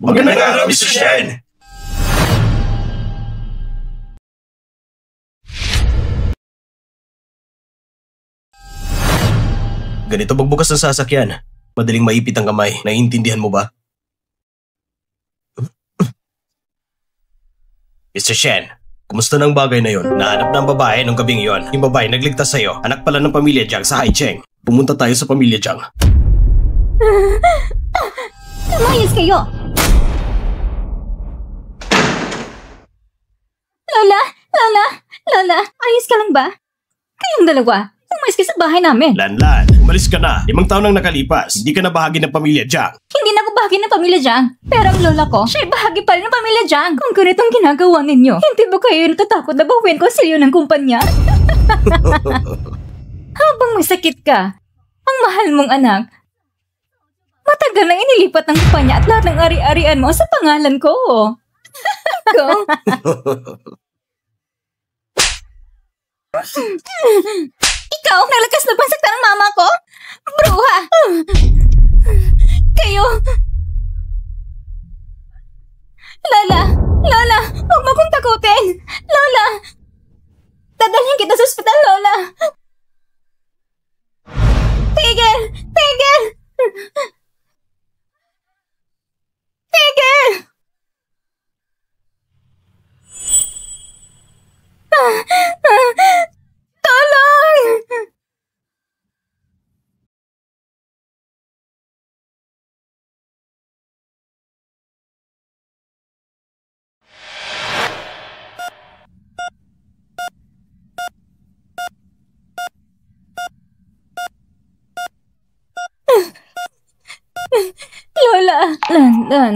Magandang araw, Mr. Shen! Ganito magbukas ng sasakyan. Madaling maipit ang kamay. Naiintindihan mo ba? Mr. Shen, kumusta ng bagay na yon? Nahanap na ang babae nung gabing yon. Yung babae nagligtas sa'yo. Anak pala ng pamilya Jiang sa Haicheng. Pumunta tayo sa pamilya Jiang. Lumayas kayo! Lola, ayos ka lang ba? Kayong dalawa, umayos ka sa bahay namin. Lanlan, umalis ka na. 5 taon nang nakalipas. Hindi ka na bahagi ng pamilya Jiang. Hindi na ako bahagi ng pamilya Jiang. Pero ang lola ko, siya'y bahagi pa rin ng pamilya Jiang. Kung ganitong ginagawa ninyo, hindi ba kayo natatakot na bawiin ko ang silyo ng kumpanya? Habang may sakit ka, ang mahal mong anak, matagal nang inilipat ng kumpanya at lahat ng ari-arian mo sa pangalan ko. Go. Ikaw ang nalakas na pansaktan ng mama ko? Bruha! Kayo! Lola! Huwag mo kong takutin! Lola! Dadalhin kita sa ospital, Lola! Tigil! Tolong! Lola! Lanlan,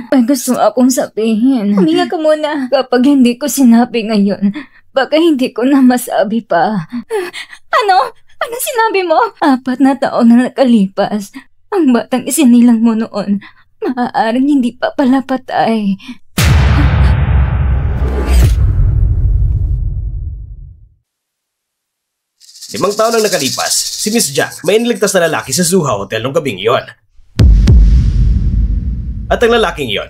may gusto akong sabihin. Huminga ka muna. Kapag hindi ko sinabi ngayon, baka hindi ko na masabi pa. Ano? Ano sinabi mo? 4 na taon na nakalipas. Ang batang isinilang mo noon, maaaring hindi pa pala patay. Limang taon nang nakalipas, si Miss Jiang may niligtas na lalaki sa Zuha Hotel nung gabing iyon. At ang lalaking iyon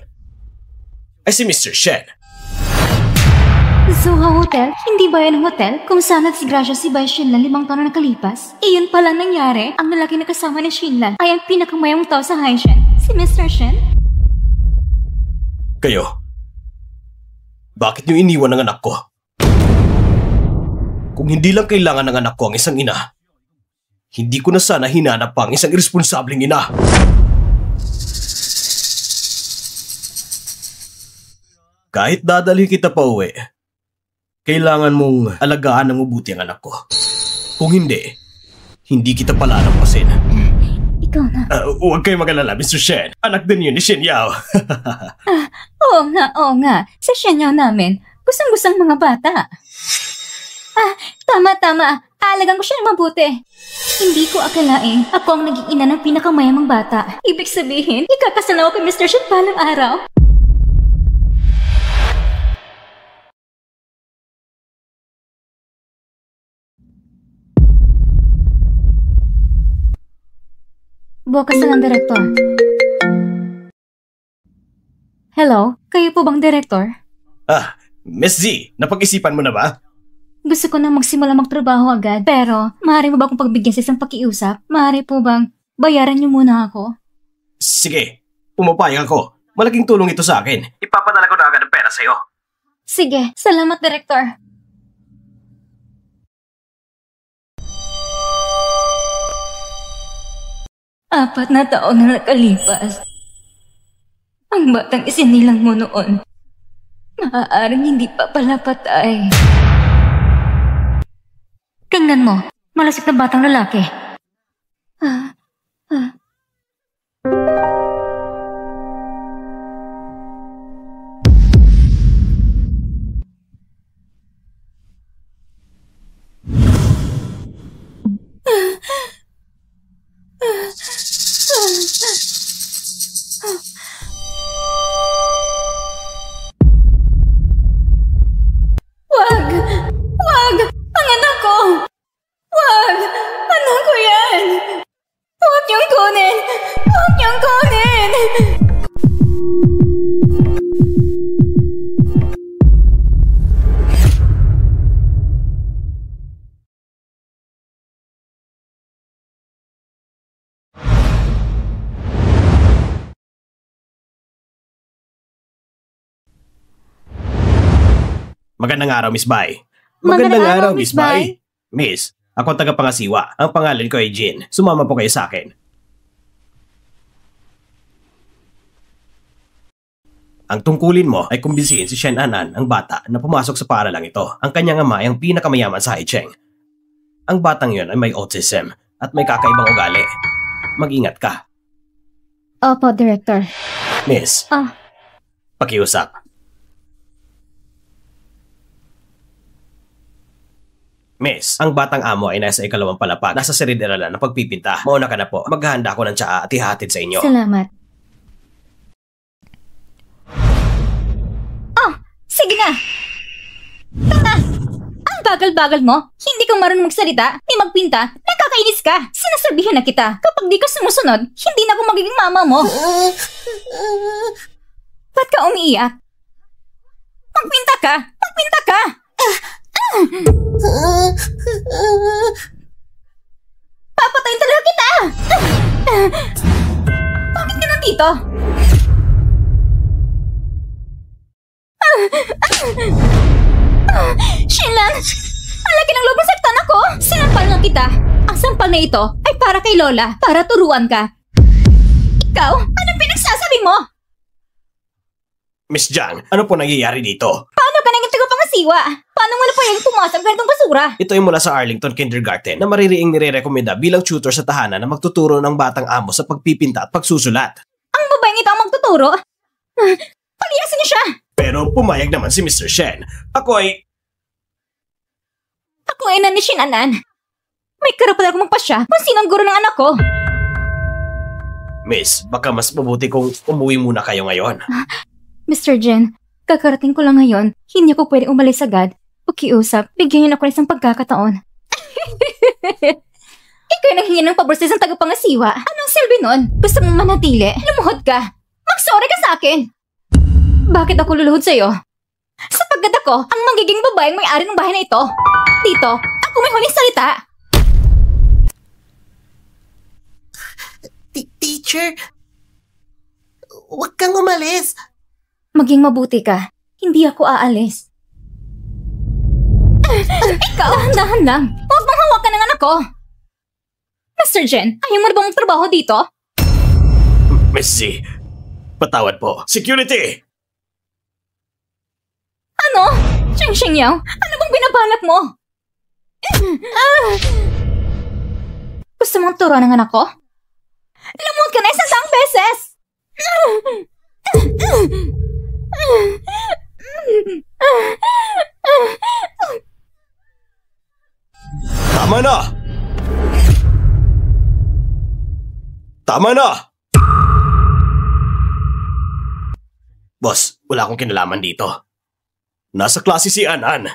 ay si Mr. Shen. Zuha Hotel? Hindi ba yan ang hotel kung saan nagsigrasya si Bai Shinlan 5 taon na nakalipas? Iyon pala nangyari. Ang lalaki na kasama ni Shinlan ay ang pinakamayamang tao sa Haishen, si Mr. Shen. Kayo, bakit niyo iniwan ang anak ko? Kung hindi lang kailangan ng anak ko ang isang ina, hindi ko na sana hinanap pa ang isang irresponsableng ina. Kahit dadalhin kita pa uwi, kailangan mong alagaan ng mabuti ang anak ko. Kung hindi, hindi kita palalampasin. Ikaw na. Huwag kayo mag-alala, Mr. Shen. Anak din yun ni Shen Yao. Oo nga. Sa Shen Yao namin, gustong-gustong mga bata. Tama. Aalagaan ko siya ng mabuti. Hindi ko akalain ako ang naging ina ng pinakamayamang bata. Ibig sabihin, ikakasal ako kay Mr. Shen balang araw. Bukas na lang, Direktor. Hello? Kayo po bang Direktor? Miss Z, napag-isipan mo na ba? Gusto ko na magsimula magtrabaho agad, pero maaari mo ba akong pagbigyan sa isang pakiusap? Maaari po bang bayaran niyo muna ako? Sige, pumapayag ako. Malaking tulong ito sa akin. Ipapadala ko na agad ang pera sa'yo. Sige, salamat, Direktor. Apat na taon na nakalipas. Ang batang isinilang mo noon, maaaring hindi pa pala patay. Tingnan mo, malasik na batang lalaki. Wag! Ang Magandang araw, Miss Bai. Magandang araw, Miss Bai. Miss, ako ang tagapangasiwa. Ang pangalan ko ay Jin. Sumama po kayo sa akin. Ang tungkulin mo ay kumbinsihin si Shen Anan, ang bata, na pumasok sa paaralang ito. Ang kanyang ama ay ang pinakamayaman sa Haicheng. Ang batang yon ay may autism at may kakaibang ugali. Mag-ingat ka. Opo, Director. Miss, pakiusap. Miss, ang batang amo ay nasa ikalawang palapag. Nasa sirid-aralan ng pagpipinta. Mauna ka na po. Maghahanda ako ng tsaa at ihatid sa inyo. Salamat. Sige na! Tanga! Ang bagal-bagal mo. Hindi ka marunong magsalita, ni magpinta. Nakakainis ka. Sinasabihan na kita. Kapag di ka sumusunod, hindi na ako magiging mama mo. Ba't ka umiiyak? Magpinta ka! Magpinta ka! Papatayin talaga kita! Bakit ka nandito? Shinlan! Alaki ng loob ng saktan ako! Sinampal na kita! Ang sampal na ito ay para kay Lola, para turuan ka. Ikaw, anong pinagsasabi mo? Miss Jiang, ano po nangyayari dito? Paano ka naging tagapangasiwa? Paano mo na pa yung pumasok ganitong basura? Ito ay mula sa Arlington Kindergarten na maririing nire-rekomenda bilang tutor sa tahanan na magtuturo ng batang amo sa pagpipinta at pagsusulat. Ang babaeng ito ang magtuturo? Paliyasin niyo siya! Pero pumayag naman si Mr. Shen. Ako ay ina ni Shin Anan. May karapatan akong magpasya kung sino ang guro ng anak ko. Miss, baka mas mabuti kung umuwi muna kayo ngayon. Mr. Jen, kakarating ko lang ngayon. Hindi ako pwede umalis agad. Pakiusap, bigyan niyo na ako ng isang pagkakataon. Ikaw yung nanghingi ng pabor sa isang tagapangasiwa. Anong silbi nun? Gusto mong manatili? Lumuhod ka. Mag-sorry ka sa akin. Bakit ako luluhod sa'yo? Sapagkat ako ang magiging babaeng may-ari ng bahay na ito. Dito, ako may huling salita. Teacher, huwag kang umalis. Maging mabuti ka. Hindi ako aalis. Ikaw, dahan-dahan lang. Huwag mong hawakan ng anak ko. Mr. Jen, ayaw mo na bang magtrabaho dito? Miss Z, patawad po. Security! Ano? Sheng Yao, ano bang binabalak mo? Gusto mong turuan ng anak ko? Lumuhod ka na 100 beses! Tama na! Tama na! Boss, wala akong kinalaman dito. Nasa klase si Anan.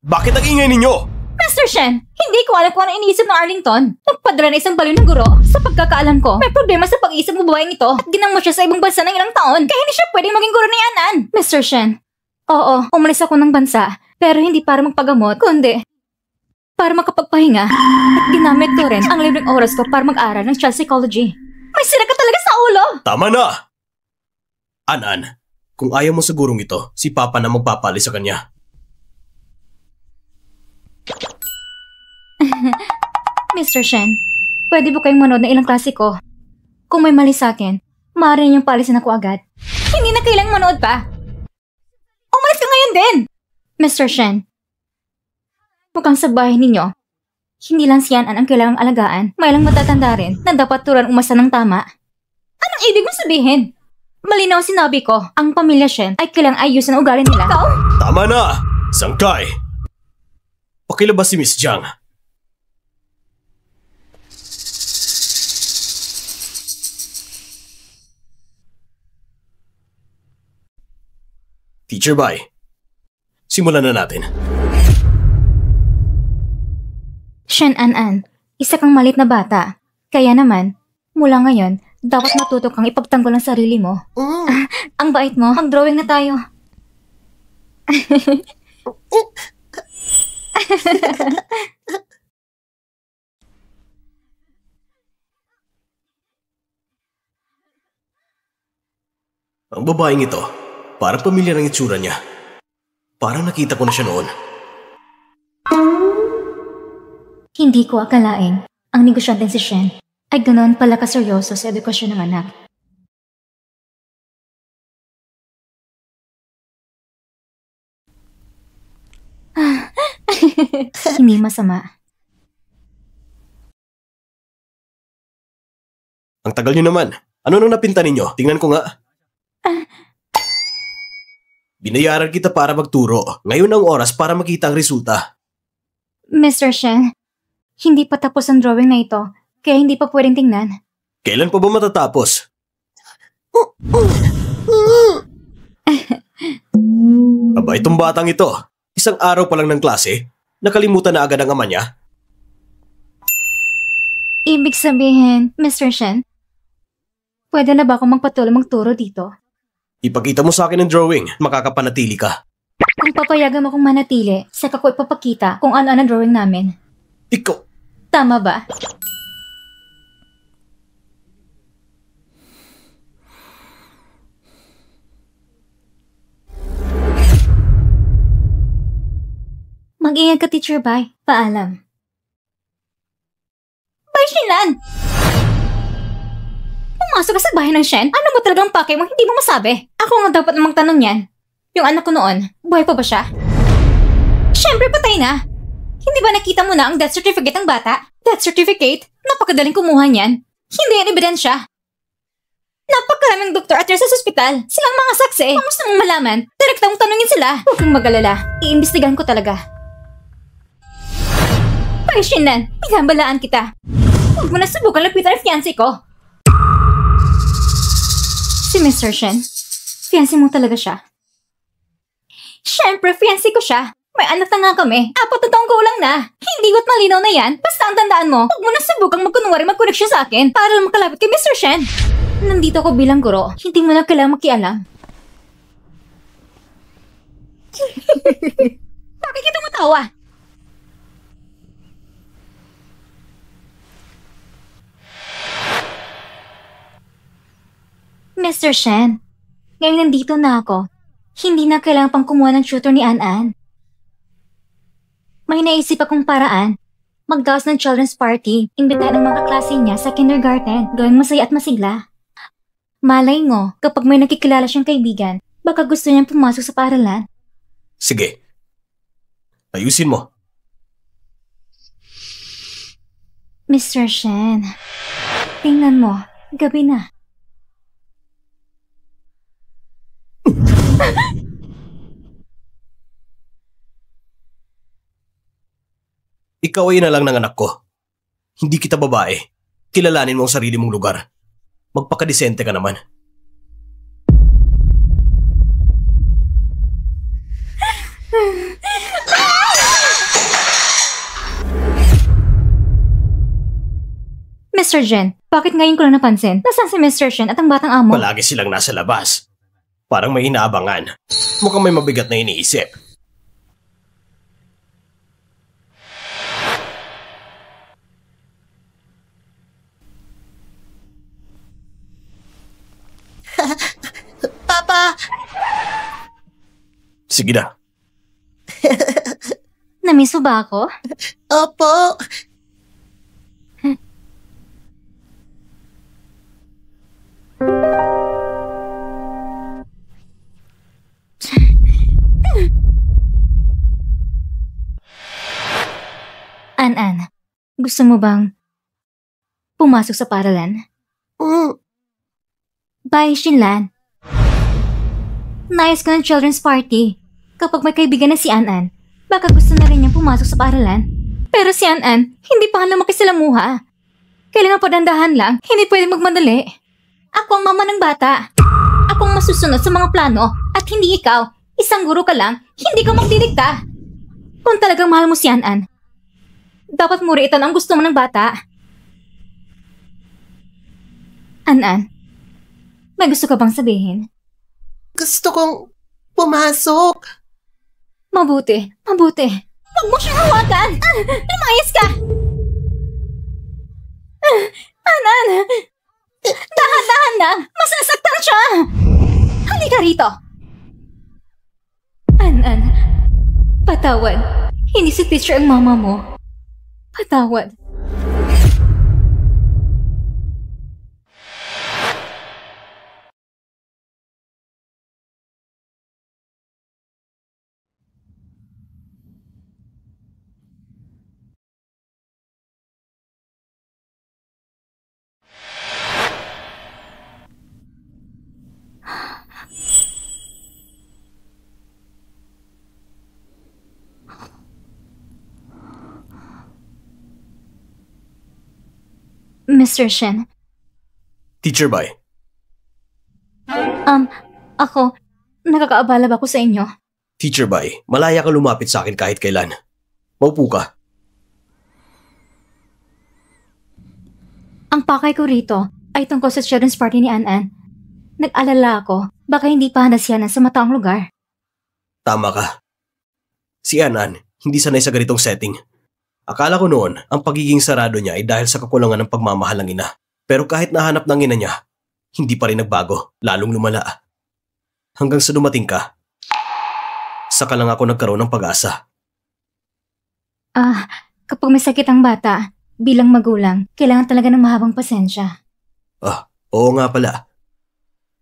Bakit ang ingay ninyo? Mr. Shen, hindi ko alam kung ano iniisip ng Arlington. Nagpadala na isang baliw ng guro. Sa pagkakaalam ko, may problema sa pag-iisip ng babaeng ito at ginamot siya sa ibang bansa ng ilang taon kaya hindi siya pwedeng maging guro ni Anan. Mr. Shen, oo, umalis ako ng bansa pero hindi para magpagamot, kundi para makapagpahinga at ginamit ko rin ang libreng oras ko para mag-aral ng child psychology. May sira ka talaga sa ulo! Tama na! Anan, kung ayaw mo sa gurong ito, si Papa na magpapali sa kanya. Mr. Shen, pwede po kayong manood ng ilang klase ko. Kung may mali sa akin, maaari niyong palisin ako agad. Hindi na kailang manood pa. Umalis ka ngayon din! Mr. Shen, mukhang sa bahay ninyo, hindi lang si Yan ang kailangang alagaan, may lang matatanda rin na dapat turuan umasa ng tama. Anong ibig mong sabihin? Malinaw sinabi ko, ang pamilya Shen ay kailangang ayusin ang ugali nila. Ikaw? Tama na! Sangkay! Pakilabas si Miss Jiang. Teacher Bai, simulan na natin. Shen An, isa kang malit na bata. Kaya naman, mula ngayon, dapat matuto kang ipagtanggol ang sarili mo. Ang bait mo, mag-drawing na tayo. Ang babaeng ito, parang pamilya ng itsura niya. Parang nakita ko na siya noon. Hindi ko akalain ang negosyante si Shen ay ganoon pala kaseryoso sa edukasyon ng anak. Hindi masama. Ang tagal niyo naman. Ano nang napinta ninyo? Tingnan ko nga. Binayaran kita para magturo. Ngayon ang oras para makita ang resulta. Mr. Shen, hindi pa tapos ang drawing na ito, kaya hindi pa pwedeng tingnan. Kailan pa ba matatapos? Aba, itong batang ito. Isang araw pa lang ng klase. Nakalimutan na agad ang ama niya. Ibig sabihin, Mr. Shen, pwede na ba akong magpatuloy magturo dito? Ipakita mo sa akin ang drawing. Makakapanatili ka. Kung papayagan mo akong manatili, saka ko ipapakita kung ano ang drawing namin. Ikaw. Tama ba? Mag-ingat ka, Teacher Bai. Paalam. Bai Shinlan! Pumasok ka sa bahay ng Shen? Ano ba talagang pake mo? Hindi mo masabi. Ako nga dapat namang tanong yan. Yung anak ko noon, buhay pa ba siya? Siyempre patay na. Hindi ba nakita mo na ang death certificate ng bata? Death certificate? Napakadaling kumuha niyan. Hindi yan ebidensya. Napakaraming doktor at nurse sa ospital. Silang mga saksi. Kung gusto mong malaman, direkta mong tanungin sila. Huwag kang mag-alala. Iimbestigahan ko talaga. Pai Shinlan, pinabalaan kita. Huwag mo na subukan lapitan ang fiancé ko. Si Mr. Shen, fiancé mo talaga siya. Siyempre, fiancé ko siya. May anak na nga kami. 4 na taong gulang na. Hindi ko't malinaw na yan. Basta ang tandaan mo, huwag mo na subukang magkunwari mag-connection sa akin para lang makalapit kay Mr. Shen. Nandito ako bilang guro. Hindi mo na kailangang makialam. Bakit kita matawa? Mr. Shen, ngayon nandito na ako. Hindi na kailangan pang kumuha ng tutor ni An-An. May naisip akong paraan. Magdaos ng children's party. Imbitahan ang mga kaklase niya sa kindergarten. Gawing masaya at masigla. Malay mo, kapag may nakikilala siyang kaibigan, baka gusto niyang pumasok sa paaralan. Sige. Ayusin mo. Mr. Shen, tingnan mo, gabi na. Ikaw ay na lang ng anak ko. Hindi kita babae. Kilalanin mo ang sarili mong lugar. Magpakadesente ka naman. Mr. Jen, bakit ngayon ko lang napansin? Nasaan si Mr. Shen at ang batang amo? Palagi silang nasa labas. Parang may inaabangan. Mukhang may mabigat na iniisip. Papa! Sige na. Namiss mo ba ako? Opo! An-An, gusto mo bang pumasok sa paaralan? Bai Shinlan. Nais ko ng children's party. Kapag may kaibigan na si An-An, baka gusto na rin niyang pumasok sa paaralan. Pero si An-An, hindi pa nga lumaki sa lamuha. Kailangan padandahan lang, hindi pwedeng magmadali. Ako ang mama ng bata. Ako ang masusunod sa mga plano at hindi ikaw. Isang guro ka lang, hindi ka magdidikta. Kung talagang mahal mo si An-An, dapat mo riitan ang gusto mo ng bata. An-An, may gusto ka bang sabihin? Gusto kong pumasok. Mabuti, mabuti. Huwag mo siyang hawakan! Lumayas ka! An-An! Dahan-dahan lang! Masasaktan siya! Halika rito! An, patawad. Hindi si teacher ang mama mo. Patawad. Mr. Shen, Teacher Bai, ako, nakakaabala ba ako sa inyo? Teacher Bai, malaya ka lumapit sa akin kahit kailan. Maupo ka. Ang pakay ko rito ay tungkol sa children's party ni An. Nag-alala ako, baka hindi pa handa siya sa mataong lugar. Tama ka. Si Anan, hindi sanay sa ganitong setting. Akala ko noon, ang pagiging sarado niya ay dahil sa kakulangan ng pagmamahal ng ina. Pero kahit nahanap ng ina niya, hindi pa rin nagbago, lalong lumala. Hanggang sa dumating ka, saka lang ako nagkaroon ng pag-asa. Kapag may sakit ang bata, bilang magulang, kailangan talaga ng mahabang pasensya. Oo nga pala.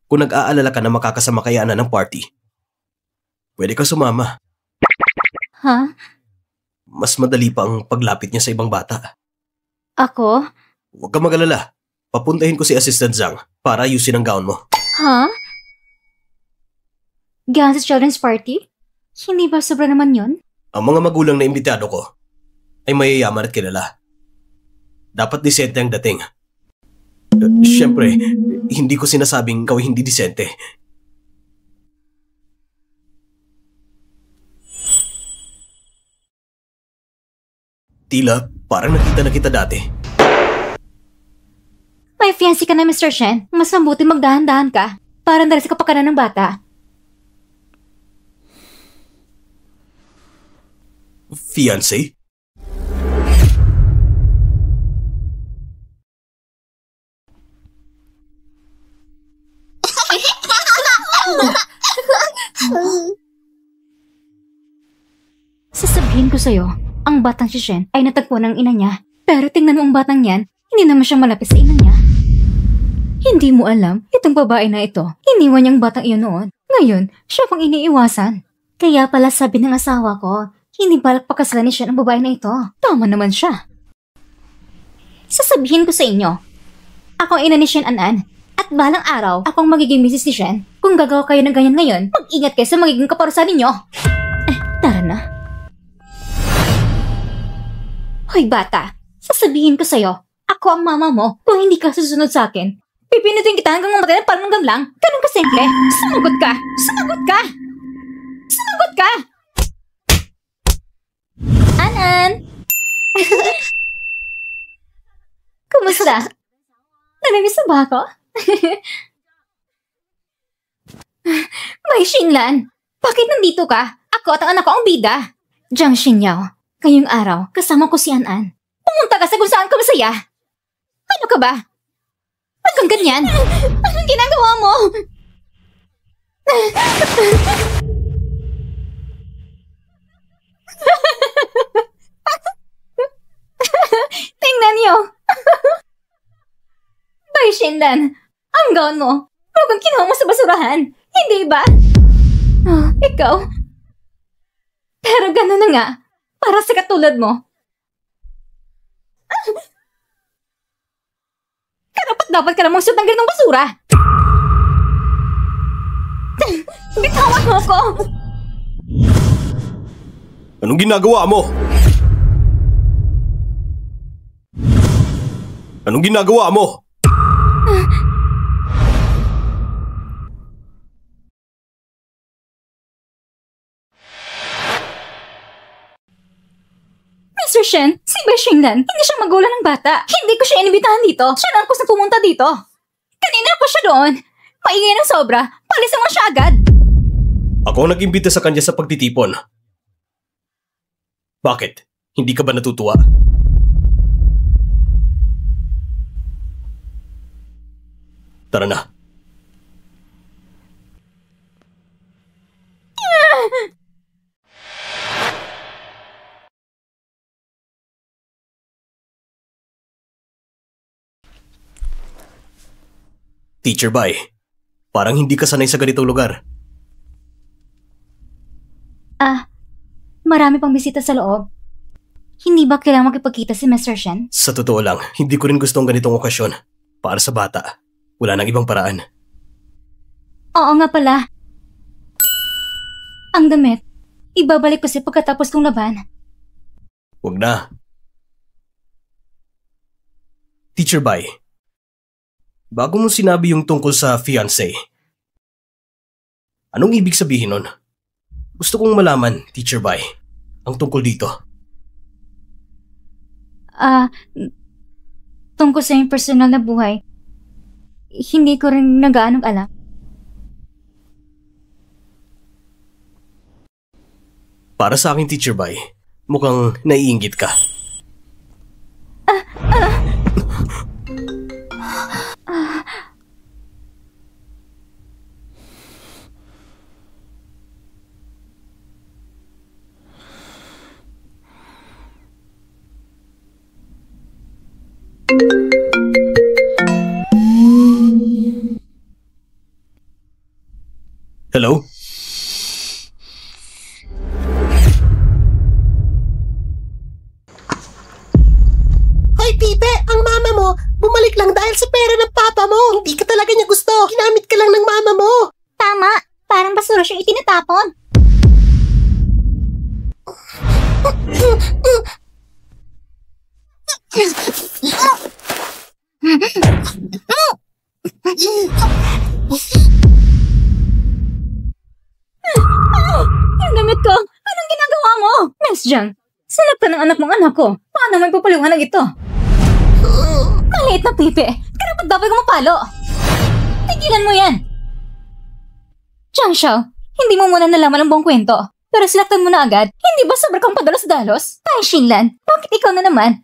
Kung nag-aalala ka na makakasama kay Anan ng party, pwede ka sumama. Ha? Mas madali pa ang paglapit niya sa ibang bata. Ako? Huwag ka mag-alala. Papuntahin ko si Assistant Zhang para ayusin ang gown mo. Ha? Gaan sa children's party? Hindi ba sobra naman yun? Ang mga magulang na imbitado ko ay mayayaman at kilala. Dapat disente ang dating. Siyempre, hindi ko sinasabing ikaw ay hindi disente. Tila, parang nakita na kita dati. May fiancé ka na, Mr. Shen. Mas mabuti magdahan-dahan ka. Parang dahil sa kapakanan ng bata. Fiancé? Sasabihin ko sa'yo, ang batang si Shen ay natagpo ng ina niya. Pero tingnan mo ang batang yan, hindi naman siya malapit sa ina niya. Hindi mo alam, itong babae na ito, iniwan niyang batang iyon noon. Ngayon, siya pang iniiwasan. Kaya pala sabi ng asawa ko, hindi balak pakasalan ni Shen ang babae na ito. Tama naman siya. Sasabihin ko sa inyo, ako ang ina ni Shen An, at balang araw, akong magiging misis ni Shen. Kung gagawa kayo ng ganyan ngayon, mag-ingat kayo sa magiging kaparusahan ninyo. Tara na. Hoy bata, sasabihin ko sa'yo, ako ang mama mo. Kung hindi ka susunod sa akin, pipinutin kita hanggang mamatay ng parang lang. Ganun ka simple. Sumagot ka! Sumagot ka! Sumagot ka! Anan! Kumusta? Namimiss ba ako? May Shinlan, bakit nandito ka? Ako at ang anak ko ang bida. Jiang Xinyao, ngayong araw, kasama ko si An. Pumunta ka sa kung saan ka masaya. Ano ka ba? Ba't kang ganyan? Anong ginagawa mo? Tingnan niyo. Bay Shinlan, ang gown mo. Mukhang kinuha mo sa basurahan. Hindi ba? Ikaw? Pero gano'n na nga. Para sa katulad mo. Karapat dapat ka namang suot ng ganitong basura. Bitawan mo ako! Anong ginagawa mo? Anong ginagawa mo? Mr. Shen, si Bai Xinglan, hindi siya magulang ng bata. Hindi ko siya inibitahan dito. Siya lang kusang pumunta dito. Kanina pa siya doon. Maingay ng sobra. Palisan mo siya agad. Ako ang nag-imbita sa kanya sa pagtitipon. Bakit? Hindi ka ba natutuwa? Tara na. Teacher Bai, parang hindi ka sanay sa ganitong lugar. Marami pang bisita sa loob. Hindi ba kailangan makipagkita si Mr. Shen? Sa totoo lang, hindi ko rin gusto ang ganitong okasyon. Para sa bata, wala nang ibang paraan. Oo nga pala. Ang damit, ibabalik ko siya pagkatapos kong laban. Huwag na. Teacher Bai, bago mo sinabi yung tungkol sa fiancé, anong ibig sabihin nun? Gusto kong malaman, Teacher Bai, ang tungkol dito. Tungkol sa iyong personal na buhay, hindi ko rin nagaanong alam. Para sa akin, Teacher Bai, mukhang naiinggit ka. Hello? Hoy, Pipe! Ang mama mo, bumalik lang dahil sa pera ng papa mo. Hindi ka talaga niya gusto. Ginamit ka lang ng mama mo. Tama, parang basura siyang itinatapon. Yung damit ko, anong ginagawa mo? Miss Jiang, salap ka ng anak mong anak ko. Paano may papaliwanag ito? Maliit na pipi, karapat dapat kang mapalo. Tigilan mo yan. Jiang Xiao, hindi mo muna nalaman ang buong kwento. Pero sinaktan mo na agad, hindi ba sobra kang padalos-dalos? Tay Xinlan, bakit ikaw na naman?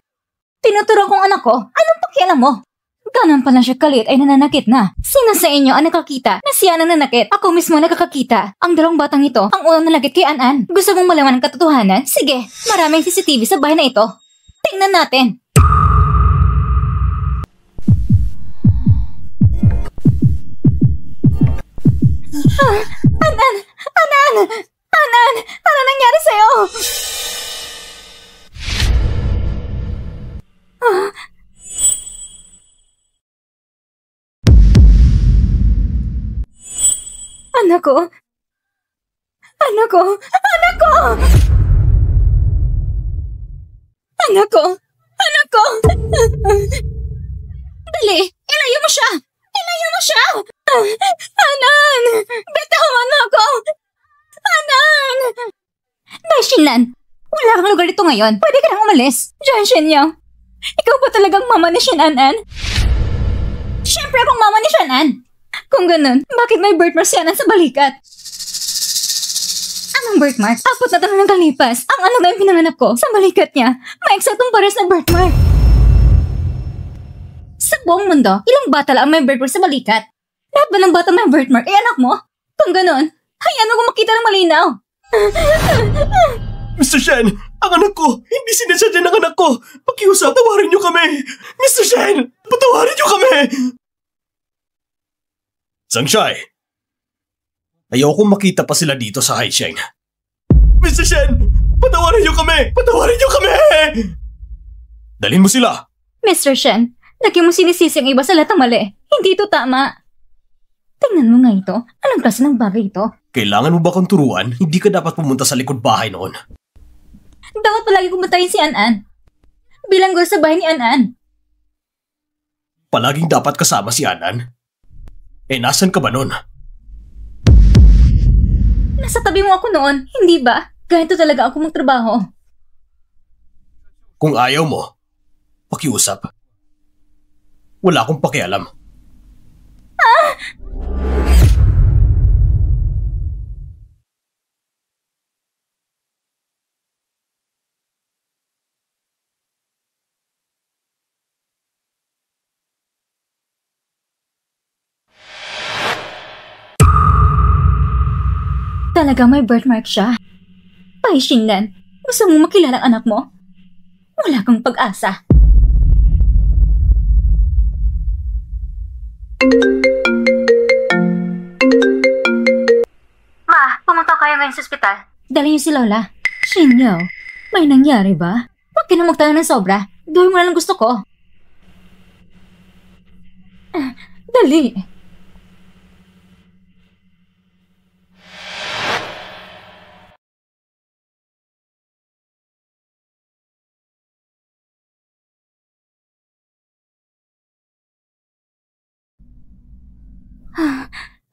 Tinuturuan kong anak ko, anong pakialam mo? Ganon pala siya kalit ay nananakit na. Sino sa inyo ang nakakita na siya nananakit? Ako mismo nakakakita. Ang dalawang batang ito ang unang nalagit kay An-An. Gusto mong malaman ang katotohanan? Sige, maraming CCTV sa bahay na ito. Tingnan natin. An-An! An-An! An-An! Ano nangyari sa'yo? Anak ko! Anak ko! Anak ko! Anak ko! Anak ko! Dali! Ilayo mo siya! Ilayo mo siya! An-An! Bitawan mo ako! An-An! Dai Xinlan, wala kang lugar dito ngayon. Pwede ka nang umalis. Jiang Shenyao, ikaw ba talagang mama ni Shen An-An? Siyempre akong mama ni Shen An. Kung ganun, bakit may birthmark si An-An sa balikat? Anong birthmark? 4 na taon nang kalipas. Ang ano na yung pinanganak ko sa balikat niya, may eksaktong pares na birthmark. Sa buong mundo, ilang bata lang may birthmark sa balikat? Lahat ba ng bata may birthmark ay anak mo? Kung ganun, hayaan mo kung makita ng malinaw. Mr. Shen, ang anak ko! Hindi sinasadya ng anak ko! Pakiusap, tawarin niyo kami! Mr. Shen, patawarin niyo kami! Zhangshai, ayokong makita pa sila dito sa Haicheng. Mr. Shen, patawarin niyo kami! Patawarin niyo kami! Dalhin mo sila! Mr. Shen, lagi mo sinisisi ang iba sa lahat ng mali. Hindi ito tama. Tingnan mo nga ito. Anong klase ng bagay ito? Kailangan mo ba kang turuan? Hindi ka dapat pumunta sa likod bahay noon. Dapat palagi kumatayin si An-An. Bilang guro sa bahay ni An-An. Palaging dapat kasama si An-An? Eh, nasan ka ba noon? Nasa tabi mo ako noon, hindi ba? Ganito talaga ako magtrabaho. Kung ayaw mo, pakiusap. Wala akong pakialam. Talagang may birthmark siya. Pai Xinlan, gusto mong makilala ang anak mo? Wala kang pag-asa. ngayon sa ospital. Dali niyo si Lola. Shinyo, may nangyari ba? Huwag ka na magtanong ng sobra. Gawin mo na lang gusto ko. Dali.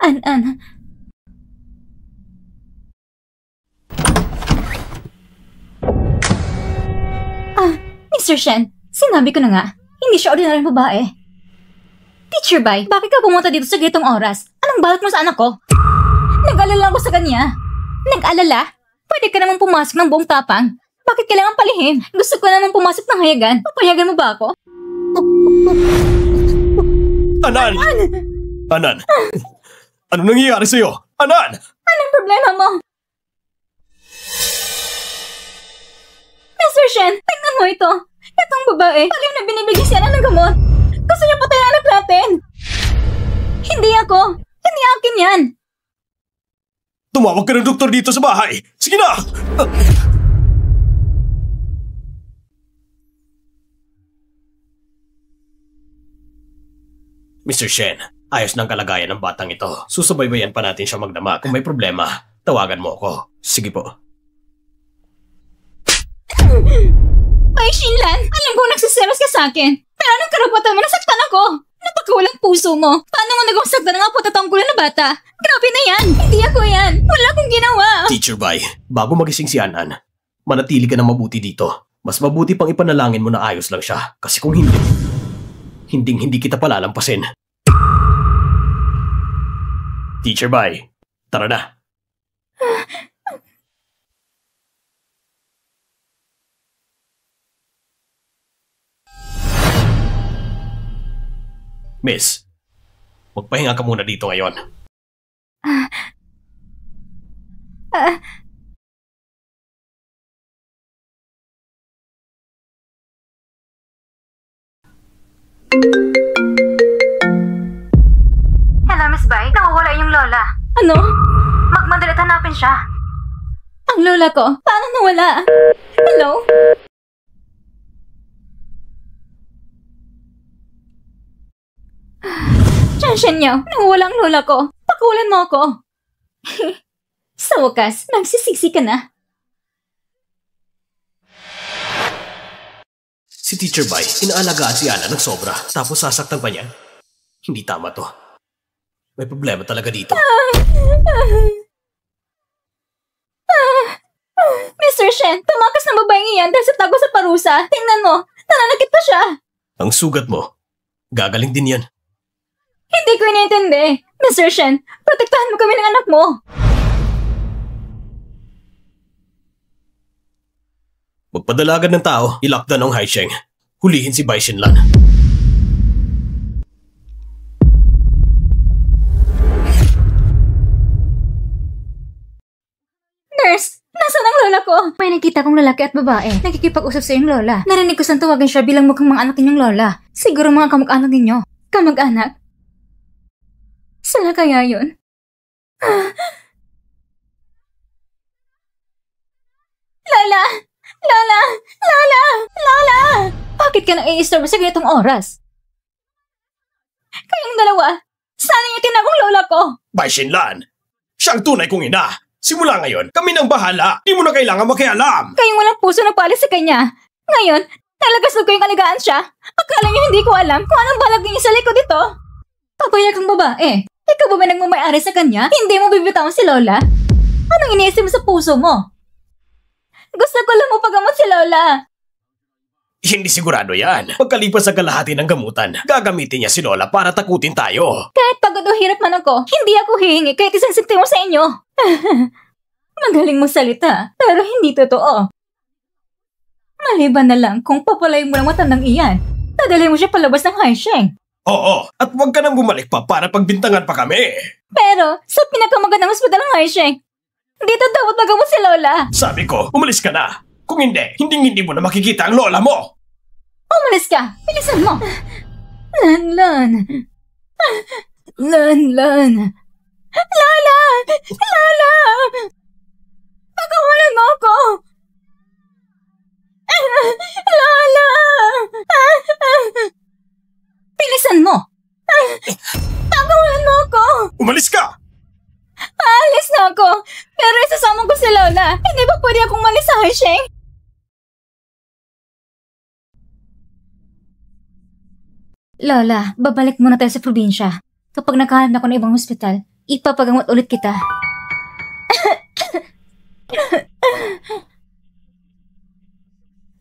An. Mr. Shen, sinabi ko na nga, hindi siya ordinaryong babae. Teacher Bai, bakit ka pumunta dito sa gitong oras? Anong balot mo sa anak ko? Nag-alala ako sa kanya. Nag-alala? Pwede ka naman pumasok ng buong tapang. Bakit kailangan palihim? Gusto ko naman pumasok ng hayagan. Papayagan mo ba ako? Anan! Anan! Ano nangyayari sa'yo? Anan! Anong problema mo? Mr. Shen, tingnan mo ito. Itong babae, alam na binibigyan siya ng gamot. Gusto niya patay ang anak natin. Hindi ako. Hindi akin yan. Tumawag ka ng doktor dito sa bahay. Sige na! Mr. Shen, ayos ng kalagayan ng batang ito. Susubaybayan pa natin siya magdamag. Kung may problema, tawagan mo ako. Sige po. Ay, Shinlan! Alam ko nagsiselos ka sa akin. Pero anong karapatan mo? Nasaktan ako! Napakawalang puso mo! Paano mo nagawang saktan ng apo tatang gulo na bata? Grabe na yan! Hindi ako yan! Wala akong ginawa! Teacher Bai, bago magising si Anan, manatili ka na mabuti dito. Mas mabuti pang ipanalangin mo na ayos lang siya. Kasi kung hindi kita palalampasin. Teacher Bai, tara na. Miss, magpahinga ka muna dito ngayon. Hello, Miss Bai. Nawawala yung lola. Ano? Magmadalit hanapin siya. Ang lola ko? Paano nawala? Hello? Chanshan niyo, nawawala ang lola ko. Pakulan mo ako. Sa wakas, nagsisisi ka na. Si Teacher Bai, inaalagaan si Ana ng sobra, tapos sasaktan pa niya. Hindi tama to. May problema talaga dito. Mr. Shen, tumakas na babaeng iyan dahil sa tago sa parusa. Tingnan mo, nananakit pa siya. Ang sugat mo, gagaling din yan. Hindi ko inintindi. Mr. Shen, protektahan mo kami ng anak mo. Magpadalagan ng tao, i-lockdown ang Haisheng. Hulihin si Bai Shinlan. Nurse, nasaan ang lola ko? May nakita kong lalaki at babae. Nakikipag-usap sa iyong lola. Narinig ko saan tawagin siya bilang mukhang mga anak ninyong lola. Siguro mga kamag-anak ninyo. Kamag-anak? Saan kaya yun? Lola! Lola! Lola! Lola! Bakit ka nang-i-istorbo sa ganitong oras? Kayong dalawa, saan niyo tinagong lola ko? Bai Shinlan, siyang tunay kong ina. Simula ngayon, kami nang bahala. Di mo na kailangan makialam. Kayong walang puso na palis sa kanya. Ngayon, nalagasod ko yung aligaan siya. Akala niyo hindi ko alam kung anong balag niyo sa likod dito. Papayag kang babae. Ikaw ba may nagmamayari sa kanya? Hindi mo bibitawan si Lola? Anong iniisip mo sa puso mo? Gusto ko lang mapagamot si Lola. Hindi sigurado yan. Pagkalipas sa kalahati ng gamutan, gagamitin niya si Lola para takutin tayo. Kahit pagod o hirap man ako, hindi ako hihingi kahit isang sentimo sa inyo. Magaling mo salita, pero hindi totoo. Maliban na lang kung papalayin mo ng matandang iyan, dadalhin mo siya palabas ng Haisheng. Oo, at huwag ka nang bumalik pa para pagbintangan pa kami. Pero, sa pinakamagandang ospital ng Haisheng, dito dapat magamot si Lola. Sabi ko, umalis ka na. Kung hindi mo na makikita ang lola mo. Umalis ka! Bilisan mo! Lan! Lola! Lola! Pakawalan mo ako! Lola! Bilisan mo! Pakawalan mo ako! Umalis ka! Aalis na ako! Pero isasama ko si Lola. Hindi ba pwede akong malis sa Haisheng? Lola, babalik muna tayo sa probinsya. Kapag nakahanap na ako ng ibang hospital, ipapagamot ulit kita.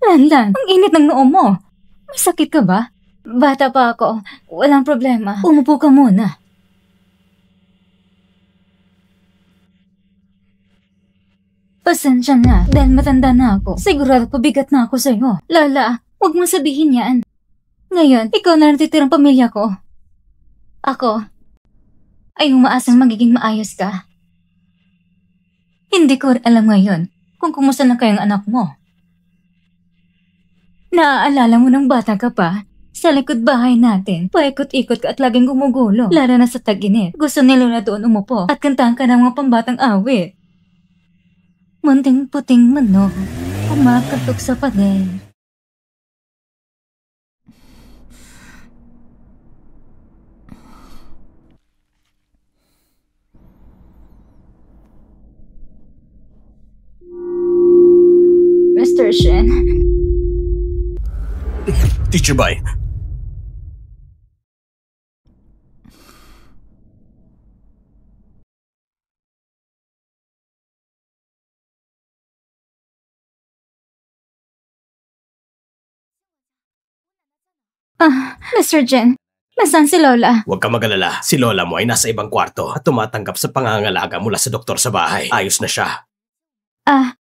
Lanlan, ang init ng noo mo. May sakit ka ba? Bata pa ako. Walang problema. Umupo ka muna. Pasensya na, dahil matanda na ako. Sigurado pabigat na ako sa'yo. Lola, huwag mo sabihin yan. Ngayon, ikaw na natitirang pamilya ko. Ako ay umaasang magiging maayos ka. Hindi ko rin alam ngayon kung kumusta na kayang anak mo. Naaalala mo ng bata ka pa? Sa likod bahay natin, paikot-ikot ka at laging gumugulo. Lalo na sa tag-init. Gusto ni Lola doon umupo at kantahan ka ng mga pambatang awit. Munting puting manok, kumakatok sa pader. Mr. Shen. Teacher Bai. Mr. Jen, nasaan si Lola? Huwag ka mag-alala. Si Lola mo ay nasa ibang kwarto at tumatanggap sa pangangalaga mula sa doktor sa bahay. Ayos na siya.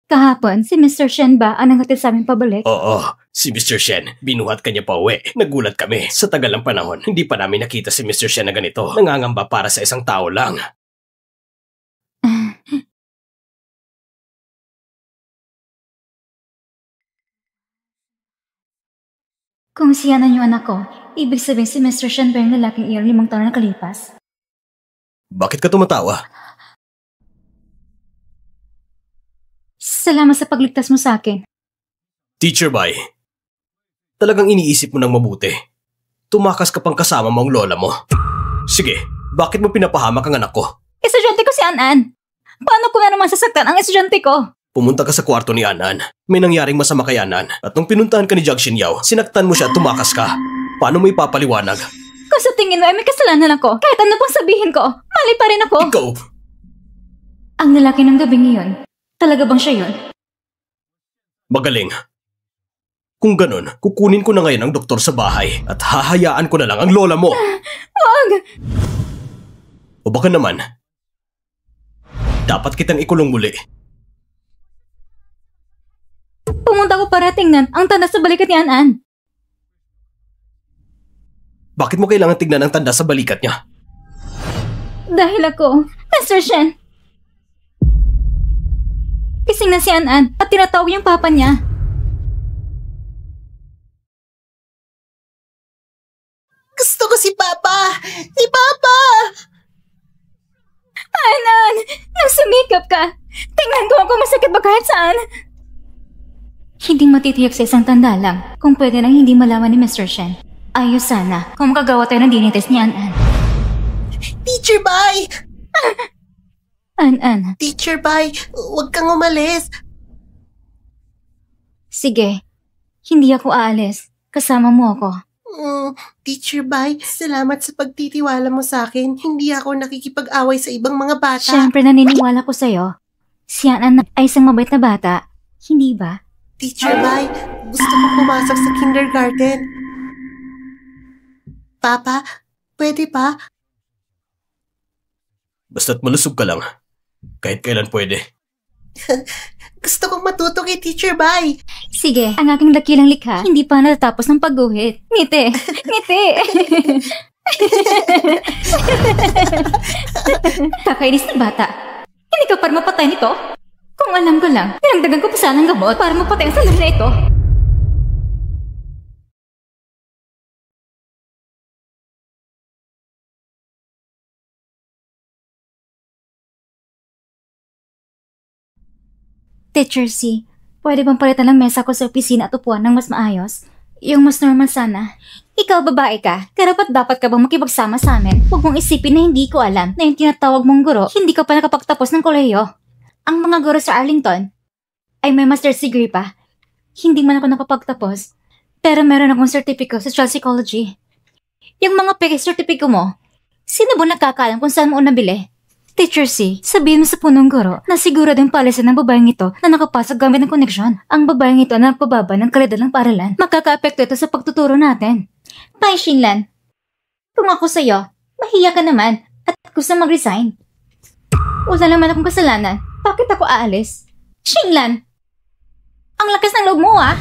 Kahapon, si Mr. Shen ba ang nanghatid sa amin pabalik? Oo, si Mr. Shen. Binuhat kanya pa uwi. Nagulat kami. Sa tagal ng panahon, hindi pa namin nakita si Mr. Shen na ganito. Nangangamba para sa isang tao lang. Kung siya na yung anak ko, ibig sabihin si Mr. Shen ba yung lalaking iyon 5 taon na nakalipas? Bakit ka tumatawa? Salamat sa pagligtas mo sa akin. Teacher Bai, talagang iniisip mo ng mabuti. Tumakas ka pang kasama mo ang lola mo. Sige, bakit mo pinapahamak ang anak ko? Estudyante ko si An-An. Paano ko na naman sasaktan ang estudyante ko? Pumunta ka sa kwarto ni An-An. May nangyaring masama kay An-An. At nung pinuntahan ka ni Jug Shin-Yao, sinaktan mo siya at tumakas ka. Paano mo ipapaliwanag? Kung sa tingin mo ay may kasalanan ako, kahit ano pang sabihin ko, mali pa rin ako. Ikaw! Ang lalaki ng gabing iyon, talaga bang siya yun? Magaling. Kung ganun, kukunin ko na ngayon ang doktor sa bahay at hahayaan ko na lang ang lola mo. Wag! O baka naman, dapat kitang ikulong muli. Pumunta ko para tingnan ang tanda sa balikat ni An-An. Bakit mo kailangan tignan ang tanda sa balikat niya? Dahil ako, Mr. Shen. Kising na si An-An at tinatawag yung papa niya. Gusto ko si Papa! Si Papa! An-An, nang sumikap ka. Tingnan ko kung masakit ba kahit saan. Hindi matitiyak sa isang tanda lang kung pwede nang hindi malaman ni Mr. Shen. Ayos sana kung makagawa tayo ng DNA test ni An-An. Teacher Bai! An-An, Teacher Bai, huwag kang umalis. sige. Hindi ako aalis. Kasama mo ako. Teacher Bai, salamat sa pagtitiwala mo sa akin. Hindi ako nakikipag-away sa ibang mga bata. Siyempre naniniwala ko sa'yo. Si An-An ay isang mabait na bata. Hindi ba? Teacher Bai, gusto ko pumasok sa kindergarten. Papa, pwede pa? Basta't malusog ka lang. Kahit kailan pwede. Gusto kong matuto kay Teacher Bai. Sige, ang aking dakilang likha hindi pa natatapos ng pagguhit. Ngiti! Ngiti! Kakainis na bata. Hindi ka para mapatay nito? Kung alam ko lang, pinagdagan ko pa sana ng gamot para mapatay ang salari na ito. Teacher C, pwede bang palitan lang mesa ko sa opisina at upuan ng mas maayos? Yung mas normal sana. Ikaw babae ka, karapat dapat ka bang makipagsama sa amin? Huwag mong isipin na hindi ko alam na yung tinatawag mong guro, hindi ka pa nakapagtapos ng kolehiyo. Ang mga guro sa Arlington ay may master's degree pa. Hindi man ako nakapagtapos, pero meron akong sertipiko sa child psychology. Yung mga peke sertipiko mo, sino ba nakakaalam kung saan mo nabili? Teacher C, sabihin mo sa punong guro na sigurado yung palisan ng babaeng ito na nakapasok gamit ng koneksyon. Ang babaeng ito na nagpababa ng kalidad ng paralan. Makaka-apekto ito sa pagtuturo natin. Pai Shinlan, kung ako sa'yo, mahiya ka naman at gusto mag-resign. Wala naman akong kasalanan. Bakit ako aalis? Shinlan! Ang lakas ng loob mo, ah!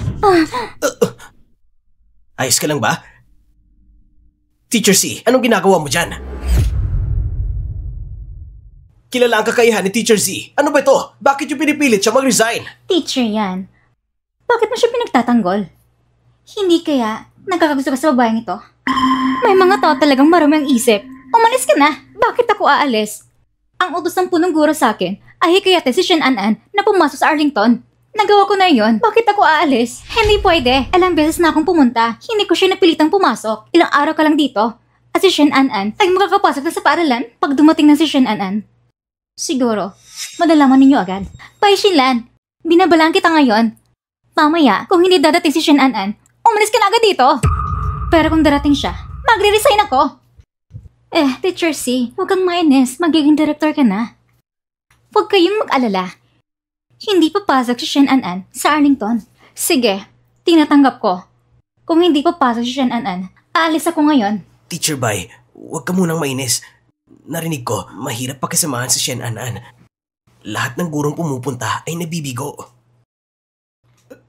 Ayos ka lang ba? Teacher C, anong ginagawa mo dyan? Kilala ang kakayahan ni Teacher Z. Ano ba ito? Bakit yung pinipilit siya mag-resign? Teacher yan. Bakit mo siya pinagtatanggol? Hindi kaya nagkakagusto ka sa babaeng ito? May mga tao talagang marami ang isip. Umalis ka na. Bakit ako aalis? Ang utos ng punong guro sa akin ay hikayatin si Shen An na pumasok sa Arlington. Nagawa ko na yon. Bakit ako aalis? Hindi pwede. Ilang beses na akong pumunta. Hindi ko siya napilitang pumasok. Ilang araw ka lang dito. At si Shen An ay makakapasok na sa paaralan pag dumating na si Shen An. Siguro, madalaman ninyo agad. Pai Shinlan, binabalaan kita ngayon. Mamaya, kung hindi dadating si Shen An, umalis ka na agad dito. Pero kung darating siya, magre-resign ako. Teacher C, huwag kang mainis. Magiging director ka na. Huwag kayong mag-alala. Hindi papasok si Shen An sa Arlington. Sige, tinatanggap ko. Kung hindi papasok si Shen An, aalis ako ngayon. Teacher Bai, huwag ka munang mainis. Narinig ko, mahirap pakisamahan si Shen An. Lahat ng gurong pumupunta ay nabibigo.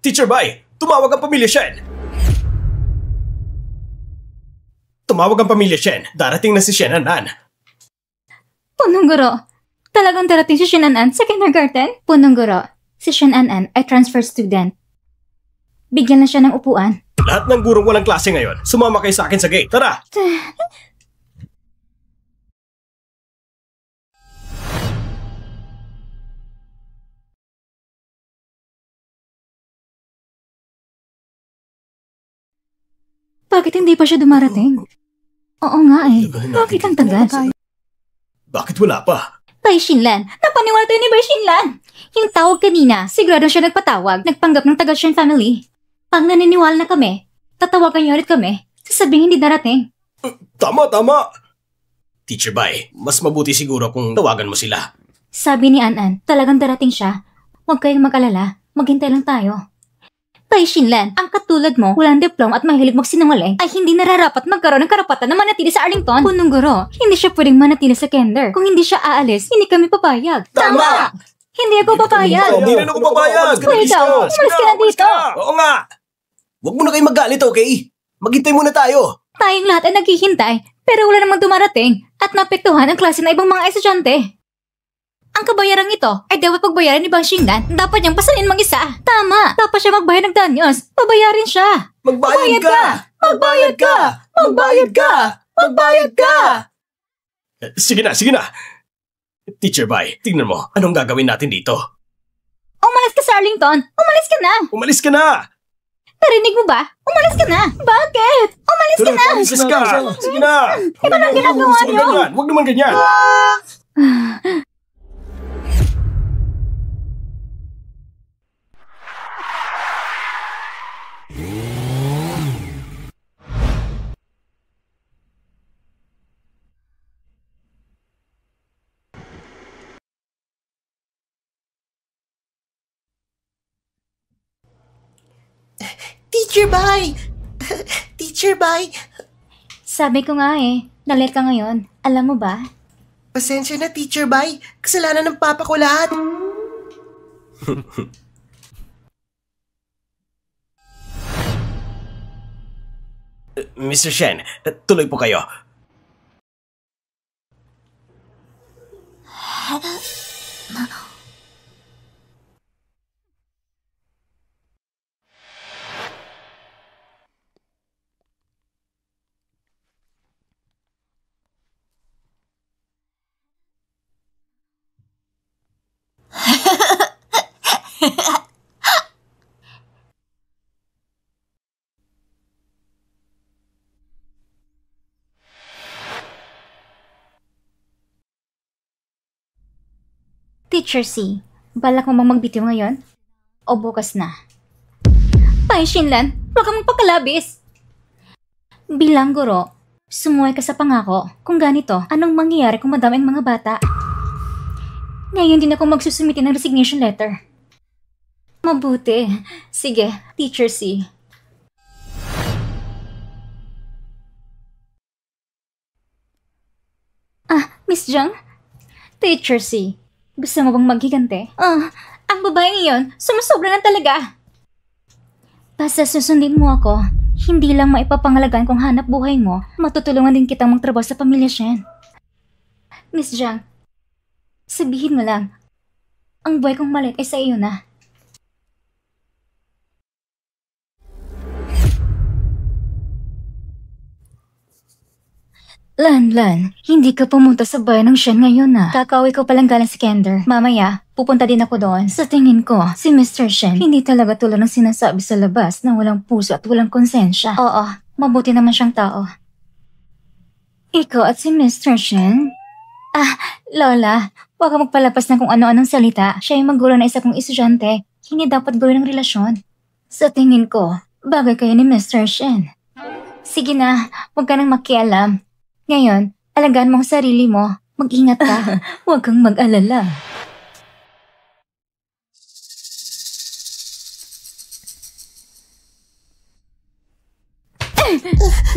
Teacher Bai, tumawag ang pamilya Shen! Tumawag ang pamilya Shen. Darating na si Shen An. Punong guro, talagang darating si Shen An sa kindergarten? Punong guro, si Shen An ay transfer student. Bigyan na siya ng upuan. Lahat ng gurong walang klase ngayon, sumama kayo sa akin sa gate. Tara! Bakit hindi pa siya dumarating? Oo nga eh. Bakit ang tagal? Bakit wala pa? Pai Shinlan, napaniwala tayo ni Pai Shinlan. Yung tawag kanina, sigurado siya nagpatawag, nagpanggap ng taga Shen family. Pag naniniwala na kami, tatawagan niyo ulit kami, sasabihin hindi darating. Tama! Teacher Bai, mas mabuti siguro kung tawagan mo sila. Sabi ni An, talagang darating siya. Huwag kayong mag-alala, maghintay lang tayo. Pai Shinlan, ang katulad mo, walang diploma at mahilig magsinungaling, ay hindi nararapat magkaroon ng karapatan na manatili sa Arlington. Punong guro, hindi siya pwedeng manatili sa kinder. Kung hindi siya aalis, hindi kami papayag. Tama! Hindi ako papayag. Hindi rin ako papayag. Ikaw, umalis ka na dito. Oo nga! Huwag mo na kayo magalit, okay? Maghintay muna tayo. Tayong lahat ay naghihintay, pero wala namang dumarating at naapektuhan ang klase ng ibang mga estudyante. Ang kabayarang ito ay dapat pagbayaran ni Bang Shinlan. Dapat niyang pasanin mag-isa. Tama! Dapat siya magbayad ng danyos. Pabayarin siya. Magbayad ka! Magbayad ka! Magbayad ka! Magbayad ka! Sige na! Teacher Bai, tingnan mo. Anong gagawin natin dito? Umalis ka sa Arlington! Umalis ka na! Umalis ka na! Narinig mo ba? Umalis ka na! Bakit? Umalis ka na! Umalis ka! Sige na! Ito lang ginagawa niyo! Huwag naman ganyan! Teacher Bai! Sabi ko nga nalit ka ngayon. Alam mo ba? Pasensya na, Teacher Bai. Kasalanan ng papa ko lahat. Mr. Shen, tuloy po kayo. Teacher C, balak mo bang magbitiw ngayon? O bukas na? Pai Shinlan, huwag kang magpakalabis. Bilang guro, sumuway ka sa pangako. Kung ganito, anong mangyayari kung madami ang mga bata? Ngayon din ako magsusumite ng resignation letter. Mabuti. Sige, Teacher C. Miss Jung? Teacher C, gusto mo bang maghigante? Ang babaeng iyon, sumusobra na talaga. Basta susundin mo ako, hindi lang maipapangalagaan kung hanap buhay mo, matutulungan din kitang magtrabaho sa pamilya Shen. Miss Jung, sabihin mo lang, ang buhay kong malit ay sa iyo na. Lan, hindi ka pumunta sa bayan ng Shen ngayon na. Kakauwi ko palang galing sa Kender. Mamaya, pupunta din ako doon. Sa tingin ko, si Mr. Shen hindi talaga tulad ng sinasabi sa labas na walang puso at walang konsensya. Oo, mabuti naman siyang tao. Ikaw at si Mr. Shen? Lola, huwag ka magpalapas ng kung ano-anong salita. Siya yung magulo na isa kong estudyante. Hindi dapat gawin ng relasyon. Sa tingin ko, bagay kayo ni Mr. Shen. Sige na, huwag ka nang makialam. Ngayon, alagaan mo ang sarili mo. Mag-ingat ka. Huwag kang mag-alala.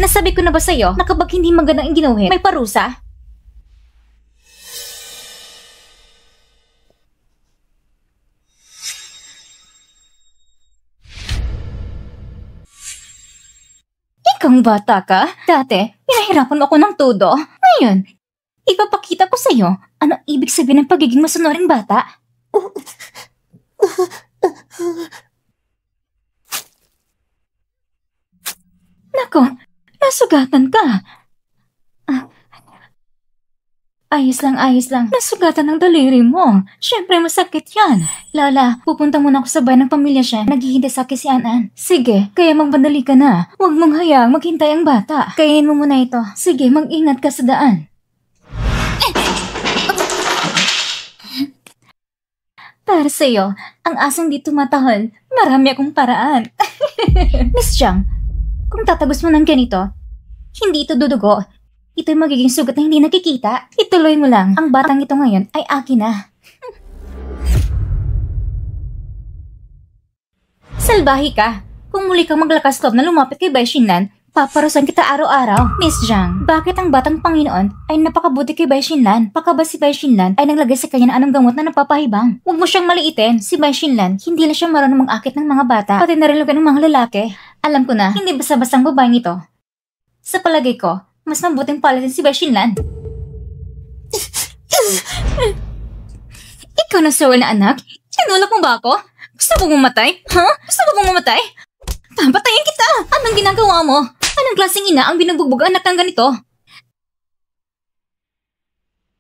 Nasabi ko na ba sa'yo na kapag hindi magandang ginuhit, may parusa? Ikaw bata ka? Dati, pinahirapan mo ako ng todo. Ngayon, ipapakita ko sa'yo ano ibig sabihin ng pagiging masunuring bata. Nako, nasugatan ka. Ayos lang. Nasugatan ng daliri mo. Siyempre masakit yan. Lola, pupunta muna ako sa bayan ng pamilya siya. Naghihintay sa akin si Anan. Sige, kaya magmadali ka na. Huwag mong hayaang maghintay ang bata. Kainin mo muna ito. Sige, mag-ingat ka sa daan. Para sa'yo, ang asang di tumatahol, marami akong paraan. Miss Jung, kung tatagos mo ng ganito, hindi ito dudugo. Ito'y magiging sugat na hindi nakikita. Ituloy mo lang. Ang batang ito ngayon ay akin na. Salbahi ka. Kung muli kang maglakas loob na lumapit kay Bai Shinlan, paparusan kita araw-araw. Miss Jung, bakit ang batang Panginoon ay napakabuti kay Bai Shinlan? Baka ba si Bai Shinlan ay naglagay sa kanya ng anong gamot na napapahibang? Huwag mo siyang maliitin. Si Bai Shinlan, hindi lang siya marunong mag-akit ng mga bata, pati narilugan ng mga lalaki. Alam ko na, hindi basta-bastang babaeng ito. Sa palagay ko, mas mabuting palatin si Bai Shinlan. Ikaw na sawal na anak? Tinulak mo ba ako? Gusto mo mamatay? Gusto mo mamatay? Papatayin kita! Anong ginagawa mo? Anong klaseng ina ang binubugbog anak ng ganito?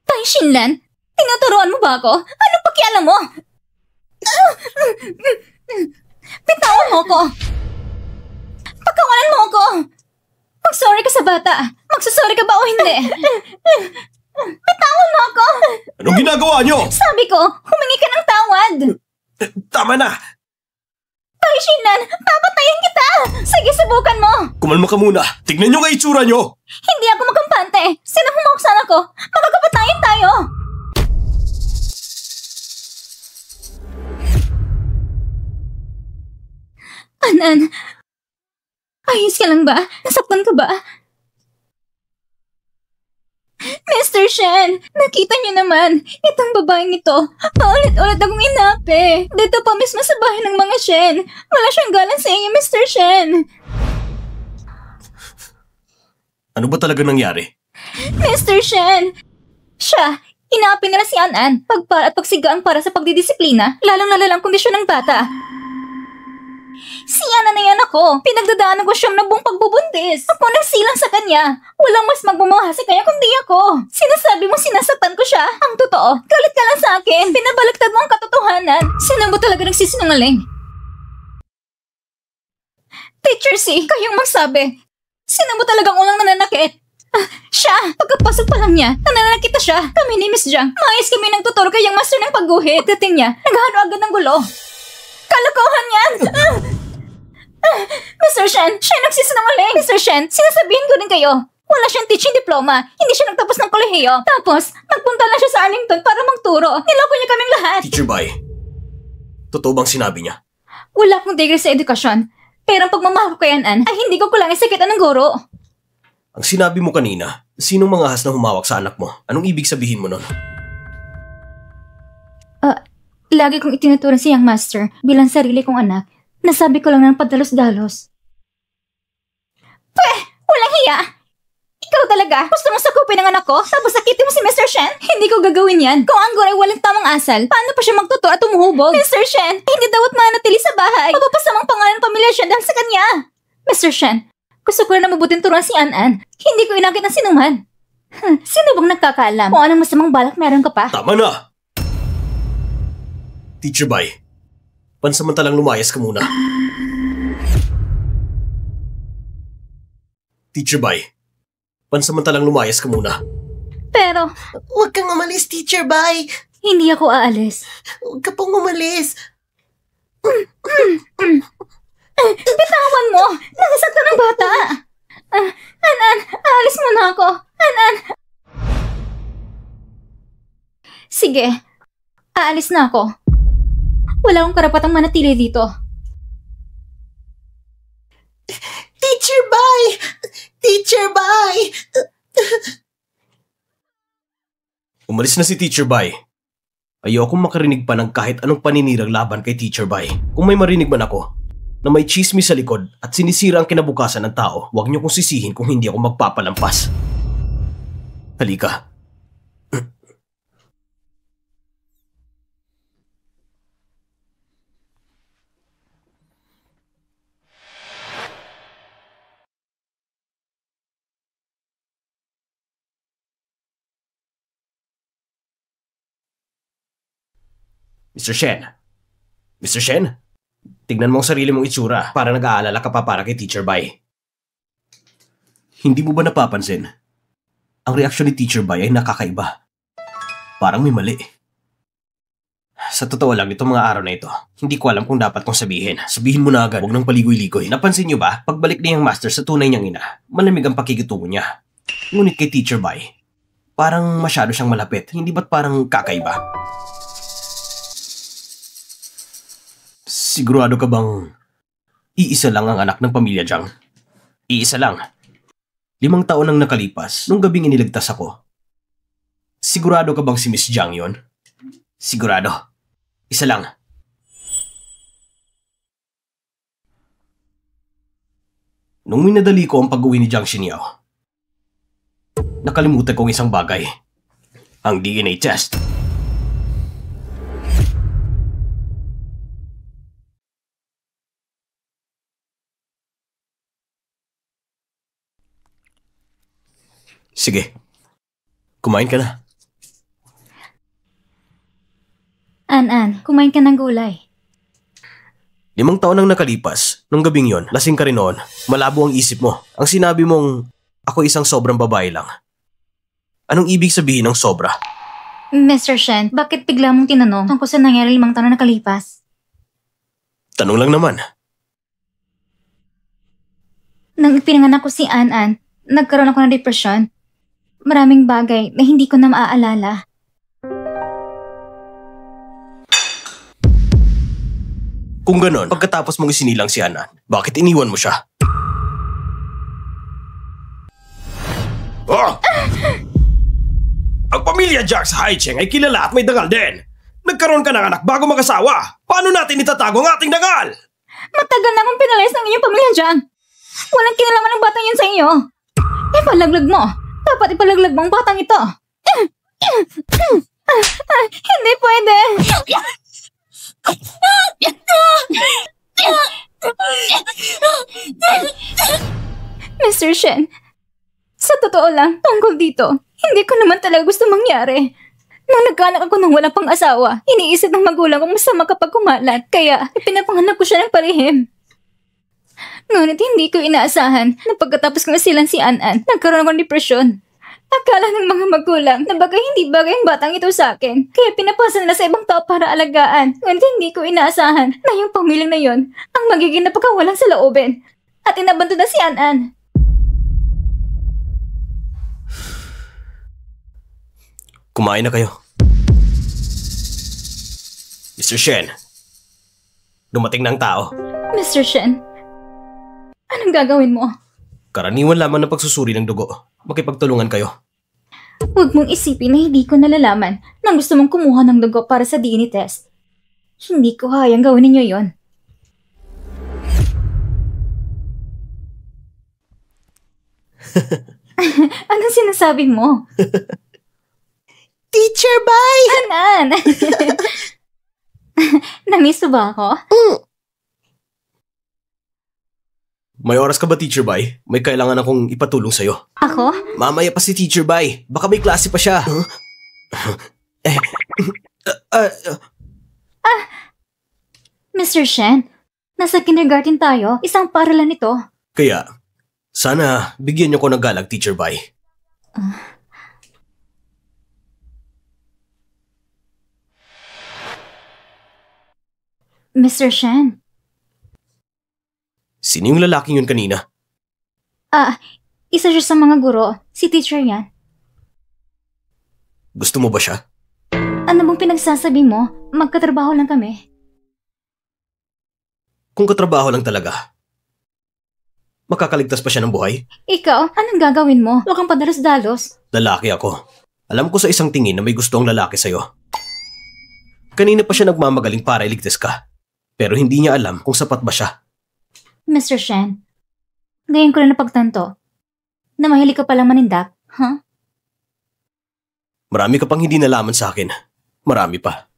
Bai Shinlan, tinuturuan mo ba ako? Anong pakialam mo? Bitawan mo ko! Pagkawalan mo ko! Mag-sorry ka sa bata. Magsasorry ka ba o hindi? Bitawan mo ako! Anong ginagawa niyo? Sabi ko, humingi ka ng tawad. Tama na! Bai Shinlan, papatayin kita! Sige, subukan mo! Kumalma ka muna. Tignan niyo nga itsura niyo. Hindi ako magkampante. Sino humaksan ako? Magkakapatayin tayo! Anan, ayos ka lang ba? Nasaktan ka ba? Mr. Shen, nakita niyo naman, itong babaeng ito, paulit-ulit akong inapi. Dito pa mismo sa bahay ng mga Shen. Wala siyang galang sa inyo, Mr. Shen. Ano ba talaga nangyari? Mr. Shen, siya, inapi nila si Anan, pagpara at pagsigaan para sa pagdidisiplina, lalong-lala lang kondisyon ng bata. Si Anan na yan ako. Pinagdadaanan ko siyang na buong pagbubuntis. Ako nagsilang sa kanya. Walang mas magmamahal sa kanya kundi ako. Sinasabi mo sinasaktan ko siya. Ang totoo, galit ka lang sa akin. Pinabaliktad mo ang katotohanan. Sino ba talaga nagsisinungaling? Teacher C, kayong magsabi. Sino ba talagang unang nananakit? Siya! Pagkapasok pa lang niya, nananakita siya. Kami ni Miss Jiang. Maayos kami nagtuturo kay yung master ng pagguhit. Pagdating niya, naghahalo agad ng gulo. Kalokohan yan! Mr. Shen, siya nagsisinungaling. Mr. Shen, sinasabihin ko din kayo. Wala siyang teaching diploma. Hindi siya nagtapos ng kolehiyo. Tapos, nagpunta lang siya sa Arlington para magturo. Niloko niya kaming lahat. Teacher Bai, totoo bang sinabi niya? Wala akong degree sa edukasyon. Pero ang pagmamahal ko kay An-An ay hindi ko kulang isakitan ng guro. Ang sinabi mo kanina, sinong mga ahas na humawak sa anak mo? Anong ibig sabihin mo nun? Lagi kong itinuturan si Young Master bilang sarili kong anak. Nasabi ko lang ng padalos-dalos. Walang hiya! Ikaw talaga, gusto mong sakupin ang anak ko, tapos sakitin mo si Mr. Shen? Hindi ko gagawin yan. Kung ang guro ay walang tamang asal, paano pa siya magtuturo at umuhubog? Mr. Shen, hindi dapat manatili sa bahay. Mapapasamang pangalan ng pamilya Shen dahil sa kanya. Mr. Shen, gusto ko na mabuting turuan si An-An. Hindi ko inakit ng sinuman. Sino bang nagkakaalam kung anong masamang balak meron ka pa? Tama na! Teacher Bai, pansamantalang lumayas ka muna. Teacher Bai, pansamantalang lumayas ka muna. Pero, Huwag kang umalis, Teacher Bai. hindi ako aalis. Huwag ka pong umalis. Bitawan mo! Nakasaktan ng bata! An-An, aalis mo na ako! An-An! Sige, aalis na ako. Wala akong karapatang manatili dito. Teacher Bai! Teacher Bai! Umalis na si Teacher Bai. Ayokong makarinig pa ng kahit anong paninirang laban kay Teacher Bai. Kung may marinig man ako na may chismis sa likod at sinisira ang kinabukasan ng tao, huwag niyo kong sisihin kung hindi ako magpapalampas. Halika. Mr. Shen. Mr. Shen? Tignan mo ang sarili mong itsura para nag-aalala ka pa para kay Teacher Bai. Hindi mo ba napapansin? Ang reaksyon ni Teacher Bai ay nakakaiba. Parang may mali. Sa totoo lang, itong mga araw na ito, hindi ko alam kung dapat kong sabihin. Sabihin mo na agad, huwag nang paligoy-ligoy. Napansin niyo ba, pagbalik ni Young Master sa tunay niyang ina, malamig ang pakikitungo niya. Ngunit kay Teacher Bai, parang masyado siyang malapit. Hindi ba't parang kakaiba? Sigurado ka bang iisa lang ang anak ng pamilya Jiang? Iisa lang. 5 taon nang nakalipas nung gabing iniligtas ako. Sigurado ka bang si Miss Jiang yon? Sigurado. Isa lang. Nung minadali ko ang pag-uwi ni Jiang Xinyao, nakalimutan kong isang bagay. Ang DNA test. Sige. Kumain ka na. An-An, kumain ka ng gulay. 5 taon nang nakalipas, nung gabing yon, lasing ka rin noon, malabo ang isip mo. Ang sinabi mong, ako isang sobrang babae lang. Anong ibig sabihin ng sobra? Mr. Shen, bakit bigla mong tinanong tungkol sa nangyari 5 taon na nakalipas? Tanong lang naman. Nang ipinanganak ko si An-An, nagkaroon ako ng depresyon. Maraming bagay na hindi ko na maaalala. Kung ganon, pagkatapos mong isinilang si An-An, bakit iniwan mo siya? Oh! Ang pamilya Jiang sa Haicheng ay kilala at may dangal din. Nagkaroon ka ng anak bago mag-asawa. Paano natin itatago ang ating dangal? Matagal na akong pinalayas ng inyong pamilya Jiang. Walang kinalaman ng batang yun sa inyo. Ipalaglag mo. Dapat ipalaglag mo ang batang ito. Hindi pwede. Mr. Shen, sa totoo lang, tungkol dito, hindi ko naman talaga gusto mangyari. Nung nagkaanak ako ng walang pang-asawa, iniisip ng magulang kong masama kapag kumalat, kaya ipinapanganak ko siya ng parihim. Ngunit hindi ko inaasahan na pagkatapos kong silang si An-An, nagkaroon ako ng depresyon. Akala ng mga magulang na bagay hindi bagay ang batang ito sa akin, kaya pinapasa nila sa ibang tao para alagaan. Ngunit hindi ko inaasahan na yung pamilyang na yon ang magiging napakawalang sa loobin. At inabanto na si An-An. Kumain na kayo. Mr. Shen, dumating na ang tao. Mr. Shen, anong gagawin mo? Karaniwan lamang ng pagsusuri ng dugo. Makipagtulungan kayo. Huwag mong isipin na hindi ko nalalaman na gusto mong kumuha ng dugo para sa DNA test. Hindi ko hayang gawin ninyo yon. Anong sinasabi mo? Teacher, bye! An-An! Namiss mo ba ako? May oras ka ba, Teacher Bai? May kailangan akong ipatulong sa'yo. Ako? Mamaya pa si Teacher Bai. Baka may klase pa siya. Mr. Shen, nasa kindergarten tayo. Isang paaralan ito. Kaya, sana bigyan niyo ko ng galang, Teacher Bai. Mr. Shen? Sino yung lalaking yun kanina? Isa siya sa mga guro. Si teacher yan. Gusto mo ba siya? Ano bang pinagsasabi mo? Magkatrabaho lang kami. Kung katrabaho lang talaga, makakaligtas pa siya ng buhay? Ikaw, anong gagawin mo? Huwag kang padalos-dalos. Lalaki ako. Alam ko sa isang tingin na may gusto ang lalaki sa'yo. Kanina pa siya nagmamagaling para iligtas ka. Pero hindi niya alam kung sapat ba siya. Mr. Shen, ngayon ko na napagtanto na mahilig ka palang manindak, huh? Marami ka pang hindi nalaman sa akin. Marami pa.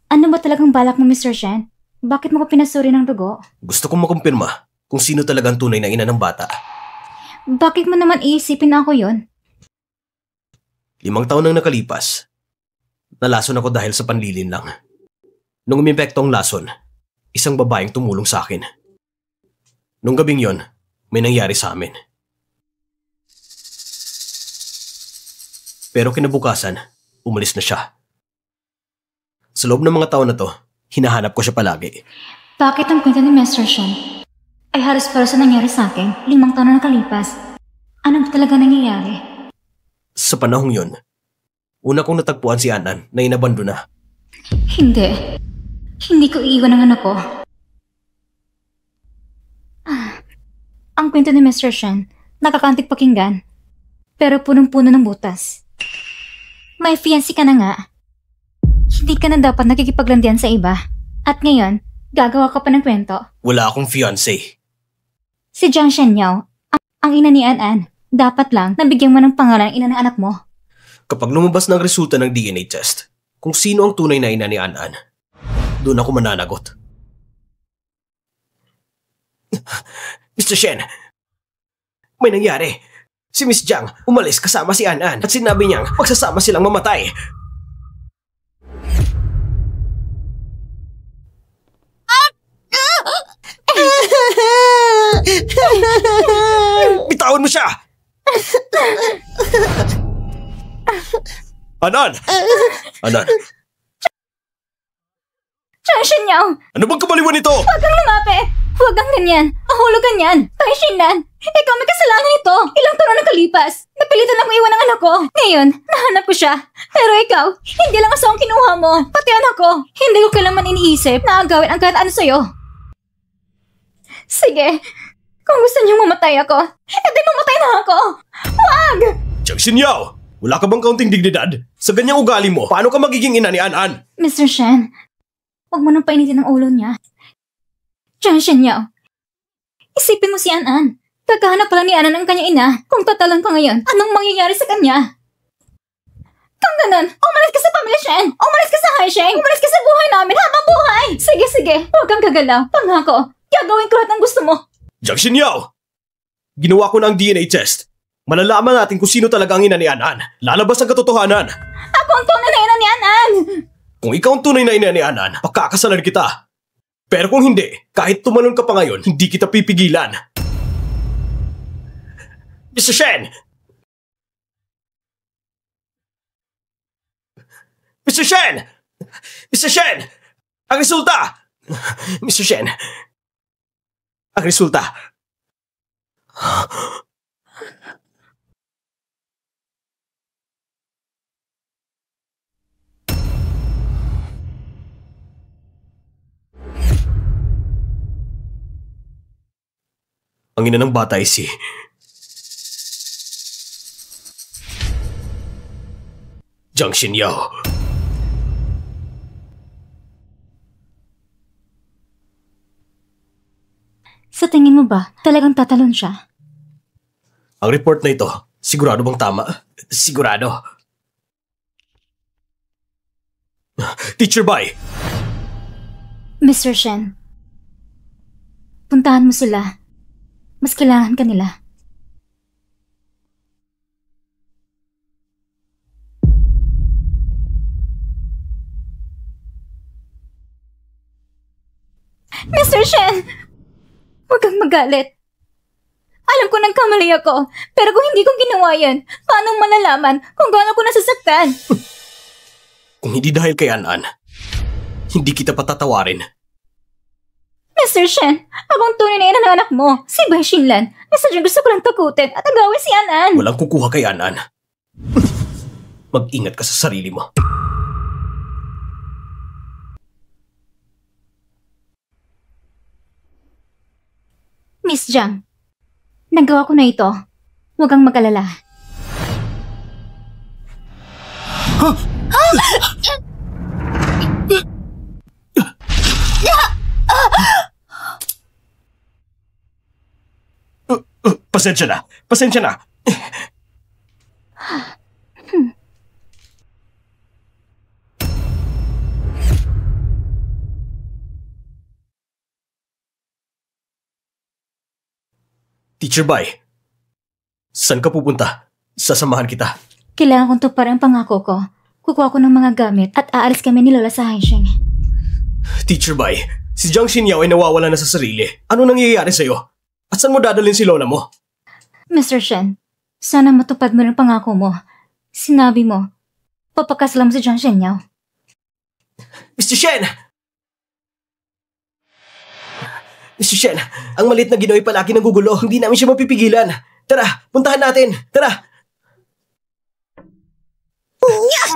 Ano ba talagang balak mo, Mr. Shen? Bakit mo ko pinasuri ng dugo? Gusto kong makumpirma kung sino talagang tunay na ina ng bata. Bakit mo naman iisipin na ako yon? 5 taon nang nakalipas. Nalason ako dahil sa panlilin lang. Nung umipekto ang lason, isang babaeng tumulong sa akin. Nung gabing yon, may nangyari sa amin. Pero kinabukasan, umalis na siya. Sa loob ng mga taon na to, hinahanap ko siya palagi. Bakit ang kwento ni Mr. Shen ay halos para sa nangyari sa akin 5 taon na nakalipas? Anong talaga nangyayari? Sa panahong yon, una kong natagpuan si An-An na inabando na. Hindi. Hindi ko iiwan ang anak ko. Ang kwento ni Mr. Shen, nakakantik pakinggan, pero punong-puno ng butas. May fiancé ka na nga. Hindi ka na dapat nakikipaglandian sa iba. At ngayon, gagawa ka pa ng kwento. Wala akong fiancé. Si Jiang Shenyao, ang ina ni An-An, dapat lang nabigyan mo ng pangalan ang ina ng anak mo. Kapag lumabas ng resulta ng DNA test, kung sino ang tunay na ina ni An-An, doon ako mananagot. Mr. Shen, may nangyari. Si Miss Jiang umalis kasama si An-An at sinabi niyang magsasama silang mamatay. Bitawan mo siya! An-An! An-An! Jiang Shenyao! Ano bang kabaliwan nito? Huwag kang lumapit! Huwag kang ganyan! Mahulog ka niyan! Tay Shinlan! Ikaw may kasalanan ito! Ilang taon na nakalipas! Napilitan akong iwan ang anak ko! Ngayon, nahanap ko siya! Pero ikaw, hindi lang asawang kinuha mo! Pati anak ko! Hindi ko kailanman iniisip na agawin ang kahit ano sa'yo! Sige, kung gusto niyong mamatay ako, edi mamatay na ako! Wag! Jiang Shenyao! Wala ka bang kaunting dignidad? Sa ganyang ugali mo, paano ka magiging ina ni An-An? Mr. Shen, Huwag mo nang painitin ang ulo niya. Shen Yao, isipin mo si An. Kakahanap pala ni Anan ang kanyang ina. Kung tatalan ka ngayon, anong mangyayari sa kanya? Kung ganun, umalis ka sa pamilya Shen! Umalis ka sa Haisheng! Umalis ka sa buhay namin habang buhay! Sige, huwag kang gagalaw. Pangako, gagawin ko lahat ng gusto mo. Jiang Xinyao! Ginawa ko na ang DNA test. Malalaman natin kung sino talaga ang ina ni Anan. Lalabas ang katotohanan. Ako ang tunay na ina ni Anan! Kung ikaw ang tunay na ina ni Anan, pakakasalan kita. Pero kung hindi, kahit tumalon ka pa ngayon, hindi kita pipigilan. Mr. Shen! Mr. Shen! Mr. Shen! Ang resulta! Mr. Shen! Ang resulta! Ang ina ng bata ay si... Jiang Xinyao. Sa tingin mo ba, talagang tatalon siya? Ang report na ito, sigurado bang tama? Sigurado. Teacher Bai! Mr. Shen, puntahan mo sila. Mas kailangan ka nila. Mr. Shen! Huwag kang magalit. Alam ko nagkamali ako, pero kung hindi ko ginawa yan, paano malalaman kung gaano ko nasasaktan? Kung hindi dahil kay An, hindi kita patatawarin. Mr. Shen, akong tunay na ina ng anak mo, si Bai Xinlan, na sadyang gusto ko lang takutin at agawin si An. Walang kukuha kay An. Mag-ingat ka sa sarili mo. Miss Jiang, nagawa ko na ito. Huwag kang mag-alala. Pasensya na. Pasensya na. Teacher Bai, saan ka pupunta? Sasamahan kita. Kailangan kong tuparin ang pangako ko. Kukuha ko ng mga gamit at aalis kami ni Lola sa Haisheng. Teacher Bai, si Jiang Xinyao ay nawawala na sa sarili. Ano nangyayari sa'yo? At saan mo dadalhin si Lola mo? Mr. Shen, sana matupad mo rin pangako mo. Sinabi mo, papakasal mo si Jiang Xinyao. Mr. Shen! Mr. Shen, ang maliit na Ginoy palagi nagugulo. Hindi namin siya mapipigilan. Tara, puntahan natin. Tara!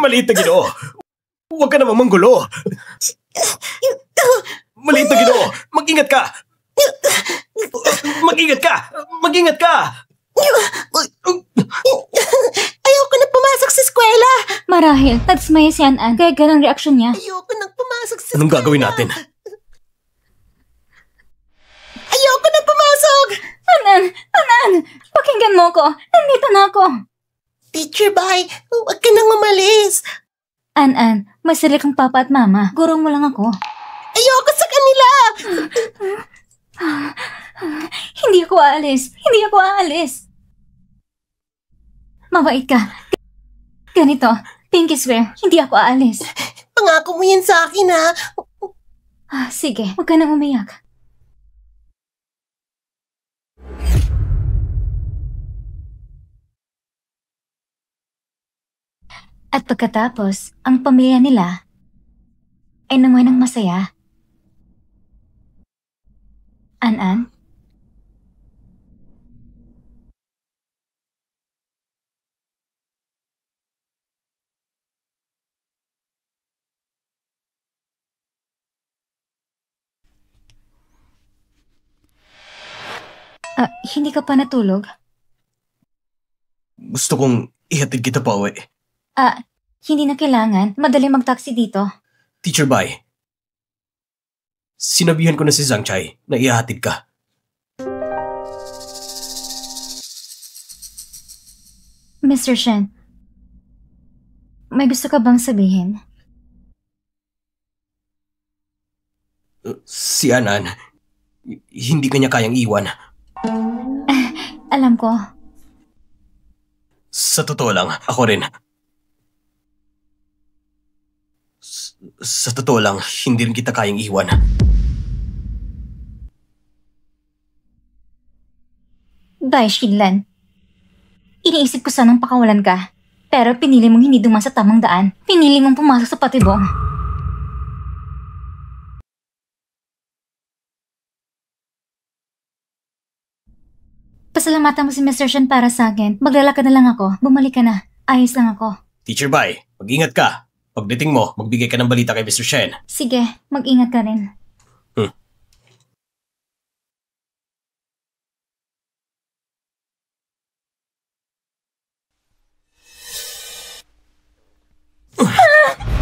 Maliit na Ginoo! Huwag ka namang manggulo! Maliit na Ginoo! Mag-ingat ka! Mag-ingat ka! Mag-ingat ka! Ayoko na pumasok sa eskwela! Marahil, nagsmaya si An, kaya ganang reaksyon niya. Ayoko nang pumasok sa Anong eskwela. gagawin natin? Ayoko na pumasok! Anan! Pakinggan mo ko! Nandito na ako! Teacher Bai, huwag ka nang umalis. An, may sarili kang papa at mama. Gurong mo lang ako. Ayoko sa kanila! Hindi ako aalis. Mabait ka. Ganito, pinky swear, hindi ako aalis. Pangako mo yan sa akin, ha? Sige, huwag ka nang umiyak. At pagkatapos, ang pamilya nila ay namuhay ng masaya. An? Hindi ka pa natulog? Gusto kong ihatid kita pa uwi. Hindi na kailangan. Madali mag-taxi dito. Teacher Bai, Sinabihan ko na si Zhang Chai na ihahatid ka. Mr. Shen, may gusto ka bang sabihin? Si Anan, hindi kanya kayang iwan. Alam ko. Sa totoo lang, ako rin. Sa totoo lang, hindi rin kita kayang iwan. Bai Shinlan, iniisip ko sanang pakawalan ka. Pero pinili mong hindi dumaan sa tamang daan. Pinili mong pumasok sa patibong. Pasalamatan mo si Mr. Shen para sa akin. Maglalakad na lang ako. Bumalik ka na. Ayos lang ako. Teacher Bai, mag-ingat ka. Pagdating mo, magbigay ka ng balita kay Mr. Shen. Sige, mag-ingat ka rin.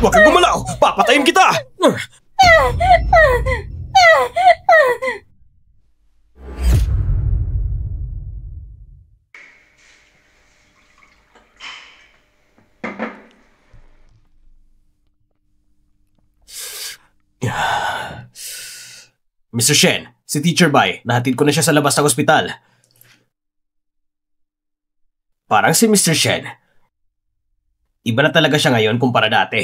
Huwag kang gumalaw! Papatayin kita! Mr. Shen, si Teacher Bai, nahatid ko na siya sa labas ng ospital. Parang si Mr. Shen, iba na talaga siya ngayon kumpara dati.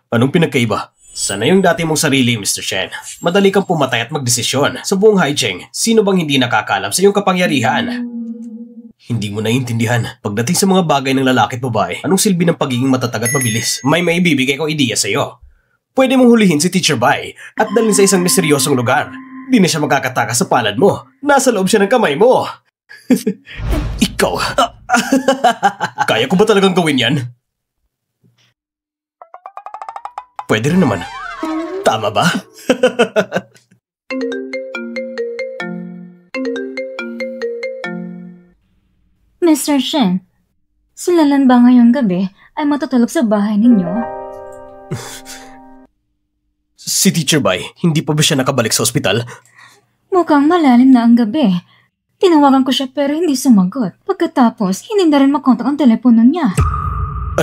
Anong pinagkaiba? Sana yung dati mong sarili, Mr. Shen. Madali kang pumatay at magdesisyon. Sa buong Haicheng, sino bang hindi nakakalam sa iyong kapangyarihan? Hindi mo naiintindihan. Pagdating sa mga bagay ng lalaki at babae, anong silbi ng pagiging matatag at mabilis? May maibibigay ko ideya sa iyo. Pwede mong hulihin si Teacher Bai at dalhin sa isang misteryosong lugar. Di na siya makakatakas sa palad mo. Nasa loob siya ng kamay mo. Ikaw. Kaya ko ba talagang gawin yan? Pwede rin naman. Tama ba? Mr. Shen, si Lalan ba ngayong gabi ay matutulog sa bahay ninyo? Si Teacher Bai, hindi pa ba siya nakabalik sa ospital? Mukhang malalim na ang gabi. Tinawagan ko siya pero hindi sumagot. Pagkatapos, hindi na rin makontak ang telepono niya.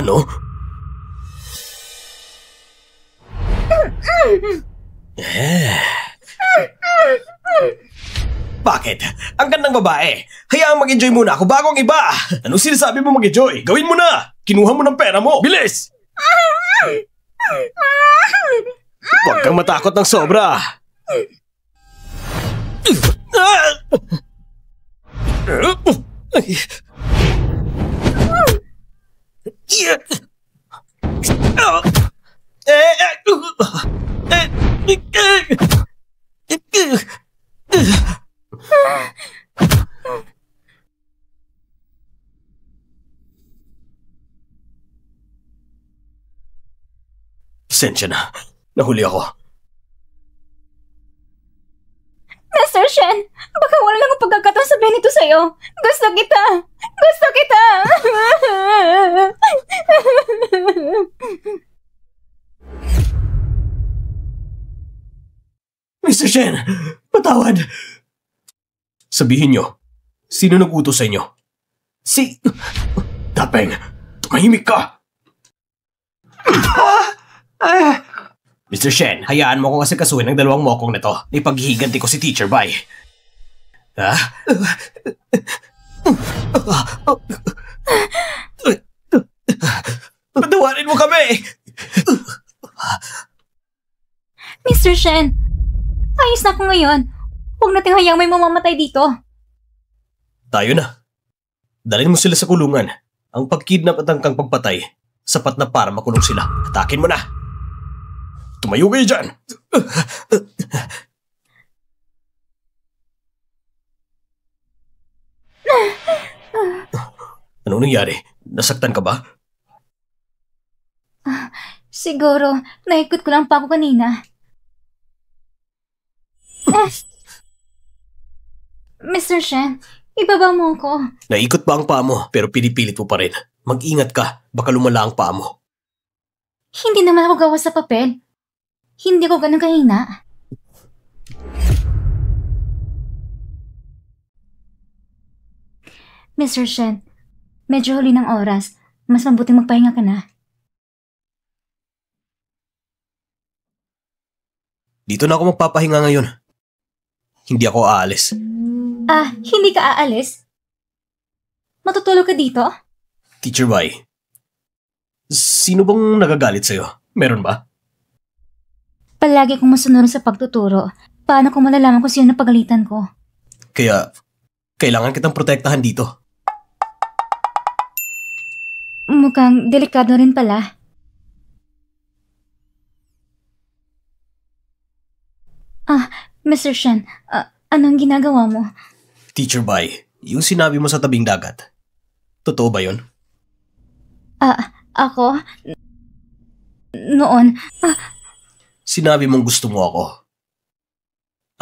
Ano? Bakit? Ang gandang babae. Hayaang mag-enjoy muna ako bago ang iba. Anong sinasabi mo mag-enjoy? Gawin mo na! Kinuha mo ng pera mo! Bilis! Huwag kang matakot ng sobra. Pasensya na. Nahuli ako. Mr. Shen, baka wala lang ang pagkakataon sabihin ito sa'yo. Gusto kita! Gusto kita! Mr. Shen, patawad. Sabihin nyo, sino nag-utos sa inyo? Si... Tapeng, tumahimik ka! Mr. Shen, hayaan mo ko kasi kasuhin ng dalawang mokong na to. Ipaghihiganti ko si Teacher Bai. Ha? Patawarin mo kami! Mr. Shen, ayos na ako ngayon. Huwag nating hayang may mamamatay dito. Tayo na. Dalhin mo sila sa kulungan. Ang pagkidnap at ang pagpatay, sapat na para makulong sila. Atakin mo na! Tumayo kayo dyan! Anong nangyari? Nasaktan ka ba? Siguro, naikot ko lang pa ako kanina. Mr. Shen, ibaba mo ko. Naikot ba ang paa mo pero pinipilit mo pa rin? Mag-ingat ka, baka lumala ang paa mo. Hindi naman ako gawa sa papel. Hindi ko ganun kahina. Mr. Shen, medyo huli ng oras. Mas mabuting magpahinga ka na. Dito na ako magpapahinga ngayon. Hindi ako aalis. Hindi ka aalis? Matutulog ka dito? Teacher Bai, sino bang nagagalit sa'yo? Meron ba? Palagi kong masunod sa pagtuturo. Paano kung malalaman kung sino napagalitan ko? Kaya, kailangan kitang protektahan dito. Mukhang delikado rin pala. Mr. Shen, anong ginagawa mo? Teacher Bai, yung sinabi mo sa tabing dagat, totoo ba yun? Ako? Noon, Sinabi mong gusto mo ako.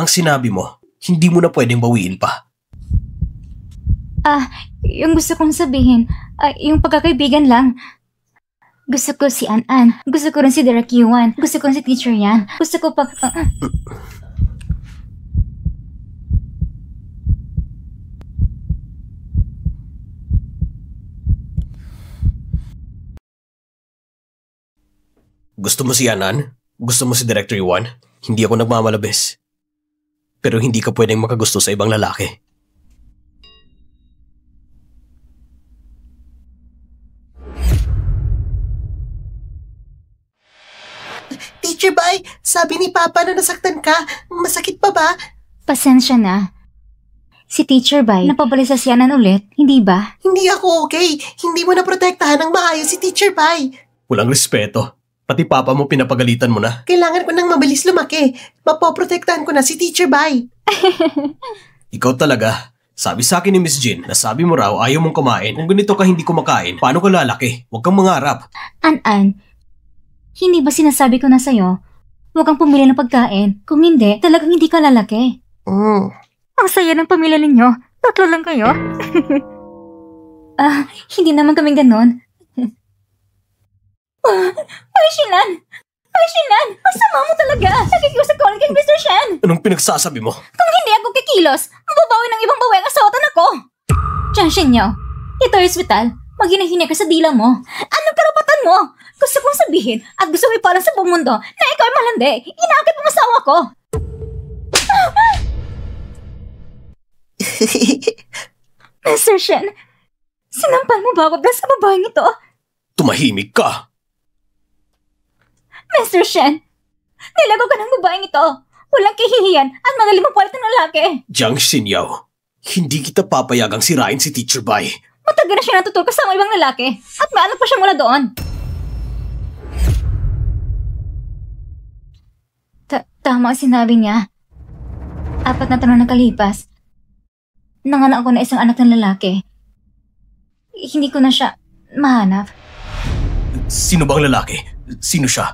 Ang sinabi mo, hindi mo na pwedeng bawiin pa. yung gusto kong sabihin, yung pagkakaibigan lang. Gusto ko si An-An. Gusto ko rin si Derek Yuan. Gusto ko rin si Teacher Yan. Gusto ko pa... Gusto mo si Anan? Gusto mo si Director Yuan? Hindi ako nagmamalabis. Pero hindi ka pwedeng makagusto sa ibang lalaki. Teacher Bai, sabi ni Papa na nasaktan ka. Masakit pa ba? Pasensya na. Si Teacher Bai, napabalik sa siyanan ulit, hindi ba? Hindi ako okay. Hindi mo na protektahan ng maayos si Teacher Bai. Walang respeto. Pati papa mo pinapagalitan mo na. Kailangan ko nang mabilis lumaki. Mapoprotektahan ko na si Teacher Bai. Ikaw talaga. Sabi sa akin ni Miss Jin na sabi mo raw ayaw mong kumain. Kung ganito ka hindi kumakain, paano ka lalaki? Huwag kang mangarap. An-An, hindi ba sinasabi ko na sa'yo, huwag kang pumili ng pagkain. Kung hindi, talagang hindi ka lalaki. Ang saya ng pamilya ninyo. Tatlo lang kayo. Hindi naman kaming ganon. Ay, Shinan! Ay, Shinan! Ang sama mo talaga! Nakikiusap ko kay Mr. Shen! Anong pinagsasabi mo? Kung hindi ako kikilos, mababawi ng ibang babae ang asaotan ako! Diyan, Shenyo. Ito ay ospital. Maghinahinay ka sa dila mo. Anong karapatan mo? Gusto kong sabihin at gusto ko ipalang sa buong mundo na ikaw ay malandi. Inaakit ang asawa ko. Mr. Shen, sinampal mo ba ako dahil sa babaeng ito? Tumahimik ka! Mr. Shen, nilago ka ng babaeng ito. Walang kahihiyan at magaling mo palit ng lalaki. Jiang Xinyaw, hindi kita papayagang sirain si Teacher Bai. Matagal na siya natutol kasama ibang lalaki at may anak pa siya mula doon. Tama ang sinabi niya. 4 na taon na nakalipas. Nanganak ako na isang anak ng lalaki. Hindi ko na siya mahanap. Sino bang lalaki? Sino siya?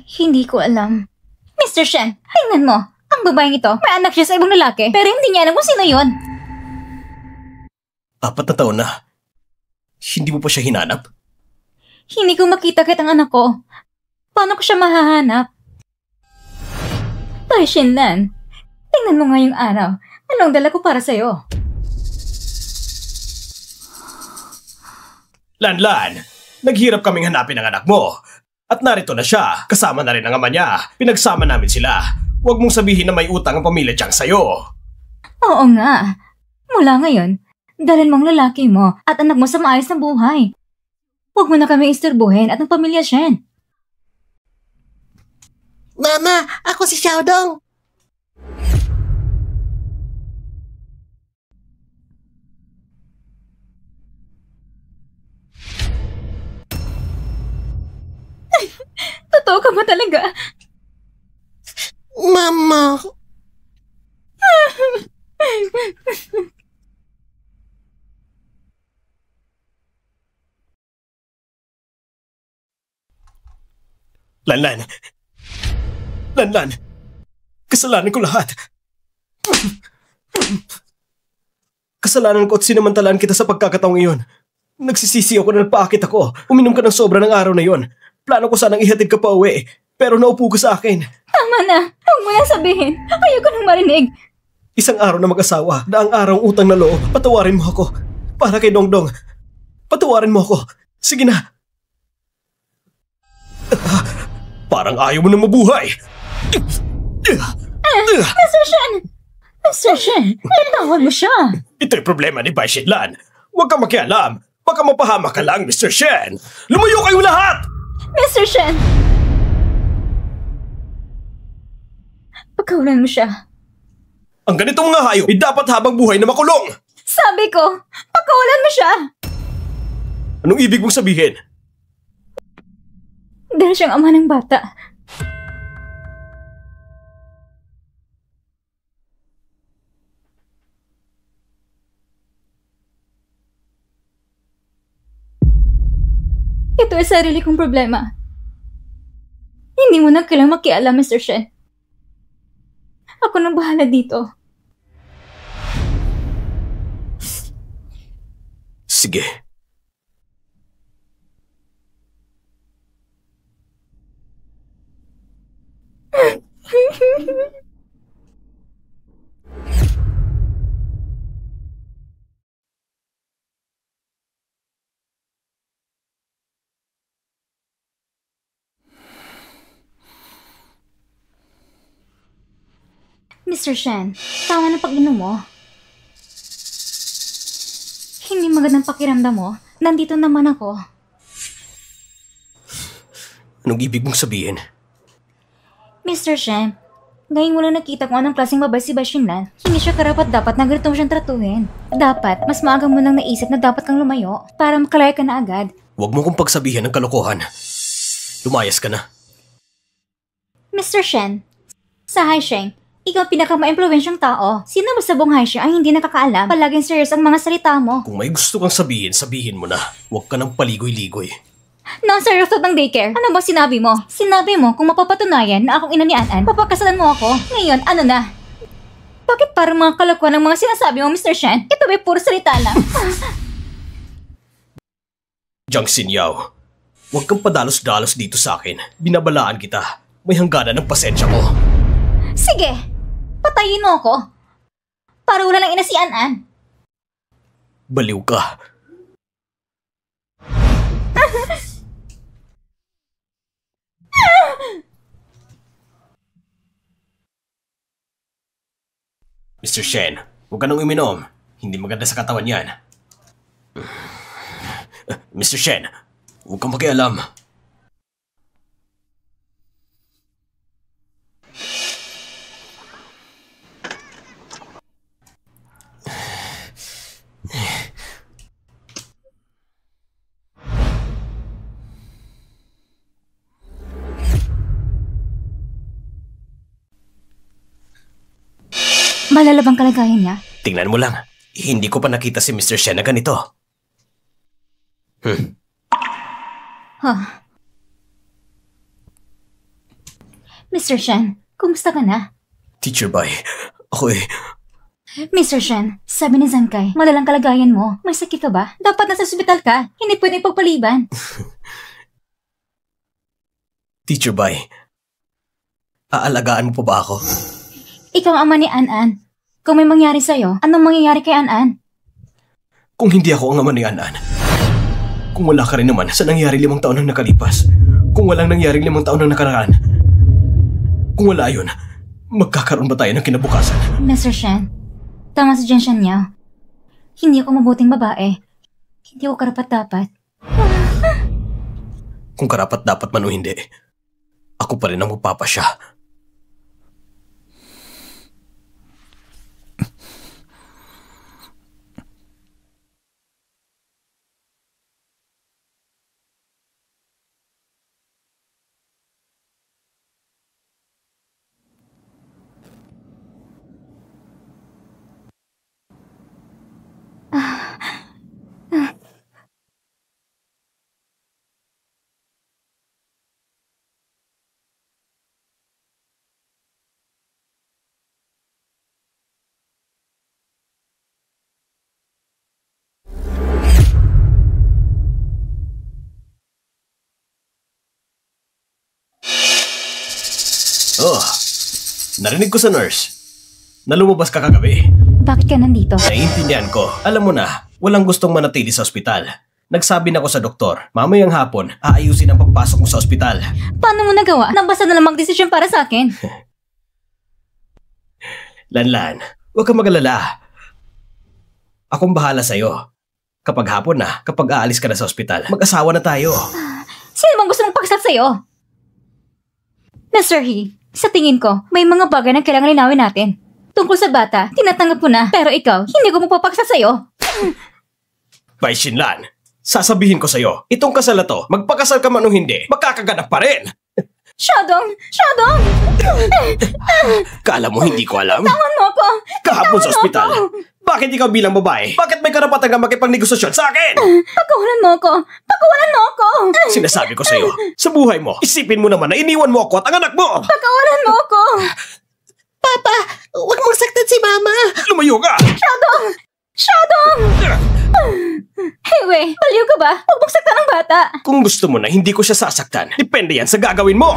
Hindi ko alam. Mr. Shen, tingnan mo. Ang babaeng ito, may anak siya sa ibang lalaki, pero hindi niya alam kung sino yon. 4 na taon na. Hindi mo pa siya hinanap? Hindi ko makita kahit ang anak ko. Paano ko siya mahahanap? Tay Shinlan, tingnan mo ngayong araw. Anong dala ko para sa'yo? Lanlan, naghirap kaming hanapin ang anak mo. At narito na siya, kasama na rin ang ama niya. Pinagsama namin sila. Huwag mong sabihin na may utang ang pamilya Jiang sa'yo. Oo nga. Mula ngayon, dalhin mong lalaki mo at anak mo sa maayos na buhay. Huwag mo na kami istorbohin at ang pamilya Shen. Mama, ako si Xiaodong. Totoo ka ba talaga? Mama. Lanlan! Lanlan! Kasalanan ko lahat. Kasalanan ko at sinamantalaan kita sa pagkakataong iyon. Nagsisisi ako na nagpaakit ako. Uminom ka ng sobra ng araw na yon. Plano ko sanang ihatid ka pa uwi, pero naupo ka sa akin. Tama na. Huwag mo na sabihin. Ayoko nang marinig. Isang araw na mag-asawa, daang araw utang na loob. Patawarin mo ako. Para kay Dongdong. Patawarin mo ako. Sige na. Parang ayaw mo na mabuhay. Mr. Shen! Mr. Shen, bitawan mo siya. Ito'y problema ni Bai Shinlan. Huwag kang makialam. Baka mapahamak ka lang, Mr. Shen. Lumayo kayong lahat! Mr. Shen! Pagkawalan mo siya. Ang ganitong mga hayop ay dapat habang buhay na makulong. Sabi ko, pagkawalan mo siya. Anong ibig mong sabihin? Dahil siyang ama ng bata. Ito ay sarili kong problema. Hindi mo na kailangang makialam, Mr. Shen. Ako nang bahala dito. Sige. Mr. Shen, tama na pag-inom mo. Hindi magandang pakiramdam mo. Nandito naman ako. Anong ibig mong sabihin? Mr. Shen, ngayon mo lang nakita kung anong klaseng babae si Bai Shinlan. Hindi siya karapat-dapat na ganito mo siyang tratuhin. Dapat, mas maaga mo nang naisip na dapat kang lumayo para makalaya ka na agad. Huwag mo kong pagsabihan ng kalokohan. Lumayas ka na. Mr. Shen, sa Haisheng, ikaw pinaka-maimpluwensyang tao. Sino ba sa buong Haisheng ang hindi nakakaalam? Palaging serious ang mga salita mo. Kung may gusto kang sabihin, sabihin mo na. Huwag ka nang paligoy-ligoy. Non-seryoso ng daycare. Ano ba sinabi mo? Sinabi mo kung mapapatunayan na akong ina ni An-An, papakasalan mo ako. Ngayon, ano na? Bakit parang mga kalokohan ng mga sinasabi mo, Mr. Shen? Ito ba puro salita lang? Jiang Xingyao, huwag kang padalos-dalos dito sa akin. Binabalaan kita. May hangganan ng pasensya ko. Sige! Patayin mo ako. Para wala lang ina si An-An. Baliw ka. Mr. Shen, huwag ka nang uminom. Hindi maganda sa katawan yan. Mr. Shen, huwag kang makialam. Malalabang kalagayan niya. Tingnan mo lang. Hindi ko pa nakita si Mr. Shen na ganito. Mr. Shen, kumusta ka na? Teacher Bai, ako Mr. Shen, sabi ni Zankay, malalang kalagayan mo. May sakit ka ba? Dapat nasa ospital ka. Hindi pwede pagpaliban. Teacher Bai, aalagaan mo pa ba ako? Ikaw ang ama ni An-An. Kung may mangyari sa'yo, anong mangyayari kay An-An? Kung hindi ako ang ama ni An-An, kung wala ka rin naman sa nangyari 5 taon nang nakalipas, kung walang nangyari 5 taon nang nakaraan, kung wala yun, magkakaroon ba tayo ng kinabukasan? Mr. Shen, tama si Jian Shangyao. Hindi ako mabuting babae. Hindi ako karapat-dapat. Kung karapat-dapat man o hindi, ako pa rin ang magpapasya. Oh, narinig ko sa nurse na lumabas ka kagabi. Bakit ka nandito? Naiintindihan ko. Alam mo na, walang gustong manatili sa ospital. Nagsabi na ako sa doktor, mamayang hapon, aayusin ang pagpasok mo sa ospital. Paano mo nagawa? Nabasa na lang magdesisyon para sa akin. Lanlan, huwag kang mag-alala. Akong bahala sa'yo. Kapag hapon na, kapag aalis ka na sa ospital, mag-asawa na tayo. Sino bang gusto mong pakasal sa'yo? Mr. He, sa tingin ko, may mga bagay na kailangan linawin natin. Tungkol sa bata, tinatanggap ko na. Pero ikaw, hindi ko magpapakasal sa'yo. Bai Shinlan, sasabihin ko sa'yo, itong kasal na to, magpakasal ka man o hindi, magkakaganap pa rin. Shadong! Shadong! Kala mo hindi ko alam? Tawan mo ako! Kahapon sa Tawan mo ospital. ako! Bakit ikaw bilang babae? Bakit may karapatan ka makipagnegosasyon sa akin? Pagkawalan mo ako! Pagkawalan mo ako! Sinasabi ko sa'yo, sa buhay mo, isipin mo naman na iniwan mo ako at ang anak mo! Pagkawalan mo ako! Papa, huwag mong saktan si Mama. Lumayo ka! Shadong! Shadong! Hiwe, baliw ka ba? Huwag mong saktan ang bata! Kung gusto mo na hindi ko siya sasaktan, depende yan sa gagawin mo!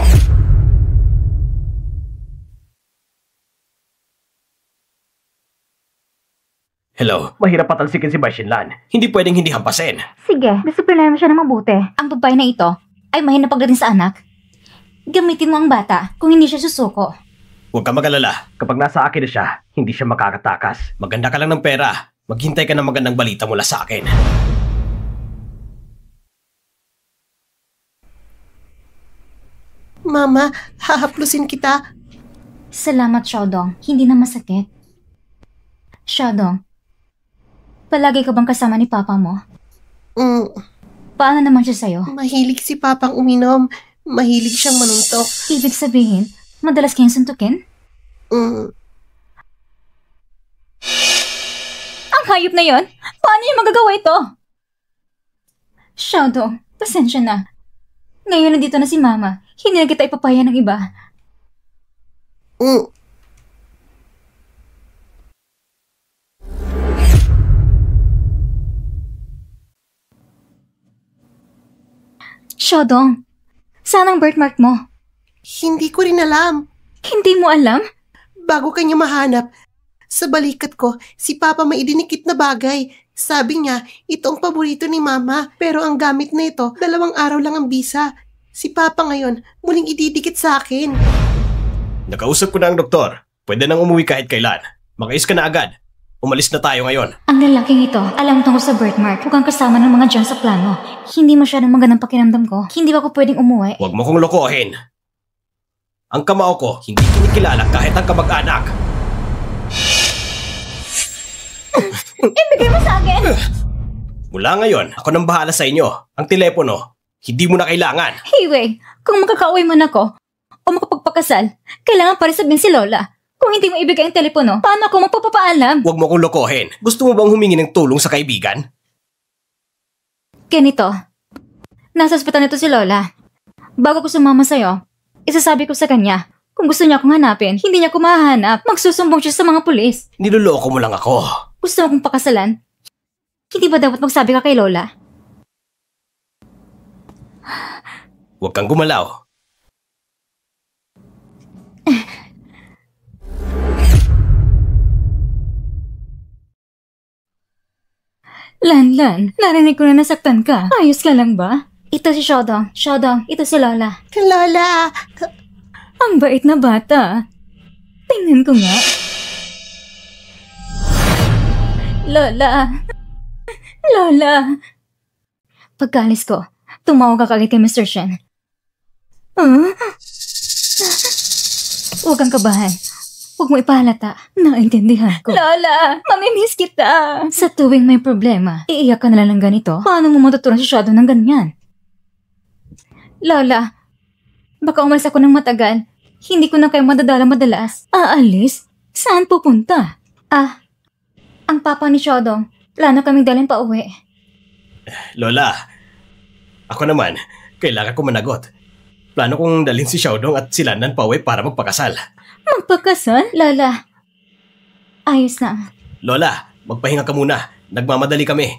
Hello, mahirap patalsikin si Bai Shinlan. Hindi pwedeng hindi hampasin. Sige, disiplinahin mo siya ng mabuti. Ang babae na ito ay mahina pagdating sa anak. Gamitin mo ang bata kung hindi siya susuko. Huwag ka mag-alala. Kapag nasa akin na siya, hindi siya makakatakas. Maganda ka lang ng pera. Maghintay ka ng magandang balita mula sa akin. Mama, hahaplusin kita. Salamat, Shadong. Hindi na masakit. Shadong, palagi ka bang kasama ni Papa mo? Paano naman siya sa'yo? Mahilig si Papang uminom. Mahilig siyang manuntok. Ibig sabihin, madalas kayong suntukin? Ang hayop na yon? Paano niya magagawa ito? Shadong, pasensya na. Ngayon nandito na si Mama. Hindi na kita ipapaya ng iba. Shadong, saan ang birthmark mo? Hindi ko rin alam. Hindi mo alam? Bago kanya mahanap, sa balikat ko, si Papa may idinikit na bagay. Sabi niya, ito ang paborito ni Mama, pero ang gamit na ito, 2 araw lang ang bisa. Si Papa ngayon, muling ididikit sa akin. Nakausap ko na ang doktor. Pwede nang umuwi kahit kailan. Makais ka na agad. Umalis na tayo ngayon. Ang lalaking ito, alam tungkol sa birthmark. Mukhang kasama ng mga dyan sa plano. Hindi masyadong magandang pakiramdam ko. Hindi ba ako pwedeng umuwi? Huwag mo kong lokohin. Ang kamao ko, hindi kinikilala kahit ang kamag-anak. Ibigay mo sa akin! Mula ngayon, ako nang bahala sa inyo. Ang telepono, hindi mo na kailangan. Hiwe, kung makakauwi man ako o makapagpakasal, kailangan pa rin sabihin si Lola. Kung hindi mo ibigay ang telepono, paano ako magpapaalam? Huwag mo kong lokohin. Gusto mo bang humingi ng tulong sa kaibigan? Ganito, nasa ospital nito si Lola. Bago ko sumama sa'yo, isasabi ko sa kanya, kung gusto niya akong hanapin, hindi niya ako mahahanap. Magsusumbong siya sa mga pulis. Niloloko mo lang ako. Gusto mo kong pakasalan? Hindi ba dapat magsabi ka kay Lola? Huwag kang gumalaw. Lan, narinig ko na nasaktan ka. Ayos ka lang ba? Ito si Shadong. Shadong, ito si Lola. Lola! Ang bait na bata. Tingnan ko nga. Lola. Pagkalis ko, tumawag ka kagad kay Mr. Shen. Huwag kang kabahan. Huwag mo ipahalata. Naintindihan ko. Lola, mamimiss kita. Sa tuwing may problema, iiyak ka na lang ng ganito. Paano mo matutunan si Shadow ng ganyan? Lola, baka umalis ako ng matagal. Hindi ko na kayo madadala madalas. Aalis? Saan pupunta? Ang papa ni Shadow, plano kaming dalhin pa uwi. Lola, ako naman, kailangan ko managot. Plano kong dalhin si Xiaodong at si Lanlan pa uwi para magpakasal. Magpakasal? Lola, ayos na. Lola, magpahinga ka muna. Nagmamadali kami.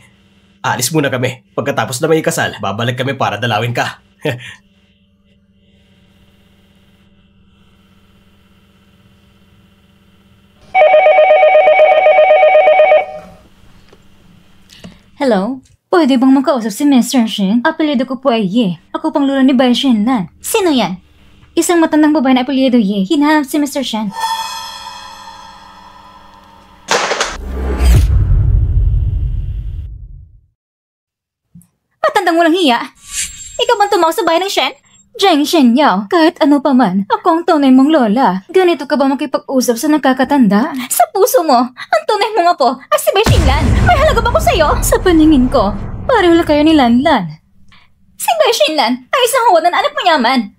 Alis muna kami. Pagkatapos na may kasal, babalik kami para dalawin ka. Hello? Pwede bang makausap si Mr. Shin? Apelyido ko po ay Ye. Ako pang lolo ni Bai Shinlan. Sino yan? Isang matandang babae na apelyido Ye. Hinahanap si Mr. Shen. Matandang walang hiya. Ikaw bang tumawag sa bahay ng Shen? Zheng Shenyao, kahit ano pa man, ako ang tunay mong lola. Ganito ka ba makipag-usap sa nakakatanda? Sa puso mo, ang tunay mong apo ay si Bai Shinlan. May halaga ba ko sa'yo? Sa paningin ko, pareho lang kayo ni Lanlan. Si Bai Shinlan ay isang huwad na anak mayaman.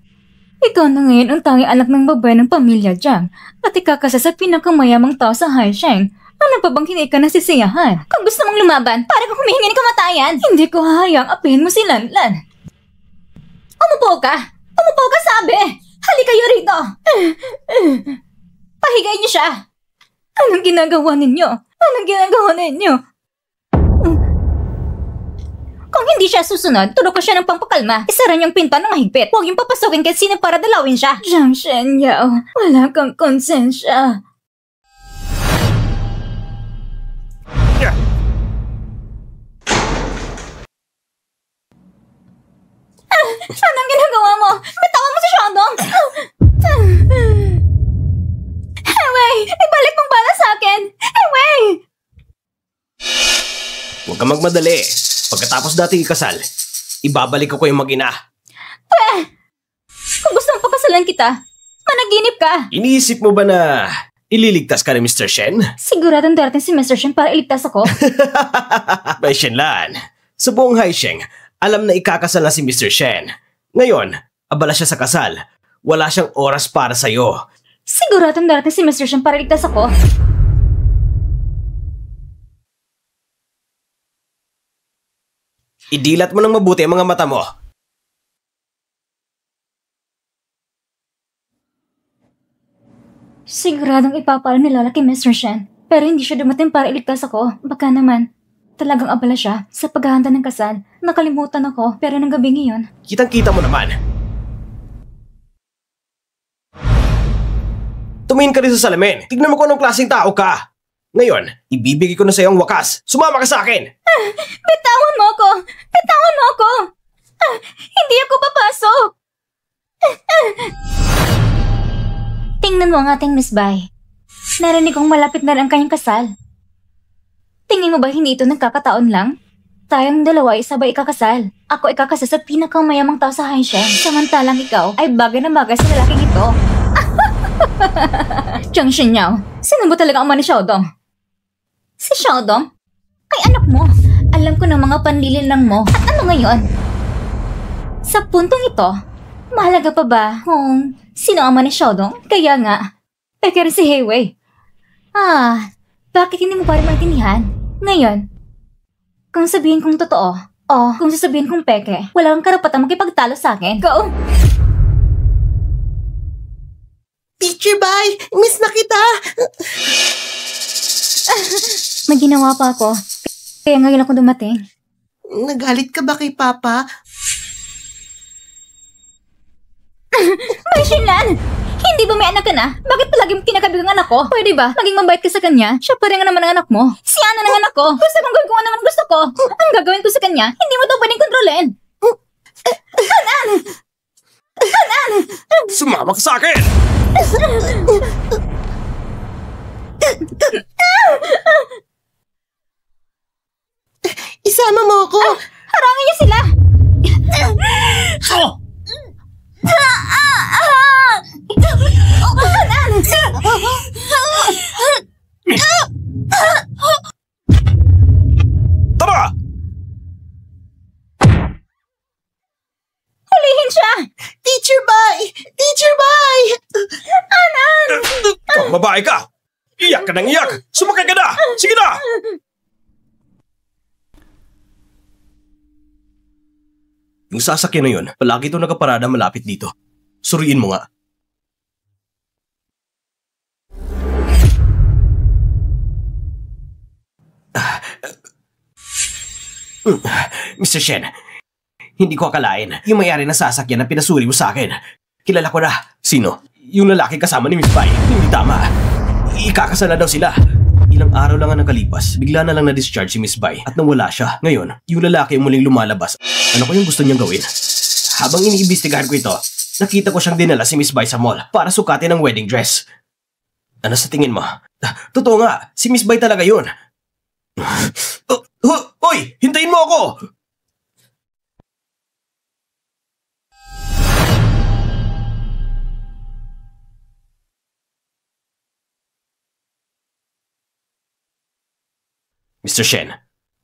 Ikaw na ngayon ang tanging anak ng babae ng pamilya Jiang at ikakasa sa pinakamayamang tao sa Haisheng. Ano pa bang hindi ka nasisiyahan? Kung gusto mong lumaban, para kang humihingi ng kamatayan. Hindi ko hahayang apihin mo si Lanlan. Umupo ka! Umupo ka, sabi! Halika kayo rito! Pahigayin niyo siya! Anong ginagawa ninyo? Anong ginagawa ninyo? Kung hindi siya susunod, tulog ko siya ng pangpakalma. Isara niyong pinto ng mahigpit. Huwag yung papasukin kahit sino para dalawin siya. Zhang Shenyao, wala kang konsensya. Anong ginagawa mo? Bitawan mo si Xiaodong! Wei! Ibalik mong bala sa akin! Wei! Huwag kang magmadali. Pagkatapos dating ikasal, ibabalik ko kayong mag-ina. Kung gusto mong pakasalan kita, managinip ka! Iniisip mo ba na ililigtas ka ni Mr. Shen? Siguradong darating si Mr. Shen para iligtas ako. Bai Shinlan, sa buong Haisheng, alam na ikakasal na si Mr. Shen. Ngayon, abala siya sa kasal. Wala siyang oras para sa'yo. Siguradong darating si Mr. Shen para iligtas ako. Idilat mo ng mabuti ang mga mata mo. Siguradong ipapaalam ni Lola kay Mr. Shen. Pero hindi siya dumating para iligtas ako. Baka naman, talagang abala siya sa paghahanda ng kasal. Nakalimutan ako, pero ng gabi ngayon. Kitang-kita mo naman. Tumingin ka rin sa salamin. Tignan mo kung anong klaseng tao ka. Ngayon, ibibigay ko na sa iyo ang wakas. Sumama ka sa akin! Bitawan mo ako! Bitawan mo ako! Hindi ako papasok! Tingnan mo ang ating Miss Bai. Narinig kong malapit na rin ang kanyang kasal. Tingin mo ba hindi ito nagkakataon lang? Tayong dalawa ay sabay ikakasal. Ako ikakasal sa pinakamayamang tao sa Haisheng. Samantalang ikaw ay bagay na bagay sa lalaking ito. Zhang Shenyao, sino ba talaga ang ama ni Xiaodong? Si Xiaodong? Ay anak mo. Alam ko ng mga panlilinlang mo. At ano ngayon? Sa puntong ito, mahalaga pa ba kung sino ang ama ni Xiaodong? Kaya nga, peke rin si Heiwei. Bakit hindi mo pa rin maintindihan? Ngayon, kung sabihin kong totoo, o kung sasabihin kong peke, wala kang karapatang makipagtalo sa akin. Go! Teacher Bai, miss na kita! May ginawa pa ako, kaya ngayon ako dumating. Nagalit ka ba kay Papa? Bai Shinlan! Hindi ba may anak ka na? Bakit palagi mo kinakabigang anak ko? Pwede ba? Maging mabait ka sa kanya? Siya pa rin naman ang anak mo. Si Ana ng anak ko. Gusto kong gawin ko naman gusto ko. Ang gagawin ko sa kanya, hindi mo daw pwedeng kontrolin. Hanan! Hanan! Sumama ka sa akin! Isama mo ako! Harangin niyo sila! Tara! Hulihin siya! Teacher Bai! Teacher Bai! Anan! Ikaw, babae ka! Iyak ka nang iyak! Sumakay ka na! Sige na! Yung sasakyan na yun, palagi ito nakaparada malapit dito. Suriin mo nga. Mr. Shen, hindi ko akalain yung may-ari ng sasakyan na pinasuri mo sa akin. Kilala ko na. Sino? Yung lalaki kasama ni Miss Bai. Hindi tama. Ikakasal na daw sila. Ilang araw lang ang nakalipas, bigla na lang na-discharge si Miss Bai at nawala siya. Ngayon, yung lalaki ang muling lumalabas. Ano ko yung gusto niyang gawin? Habang iniimbestigahan ko ito, nakita ko siyang dinala si Miss Bai sa mall para sukatin ang wedding dress. Ano sa tingin mo? Totoo nga, si Miss Bai talaga yun. Hoy! Hintayin mo ako! Mr. Shen,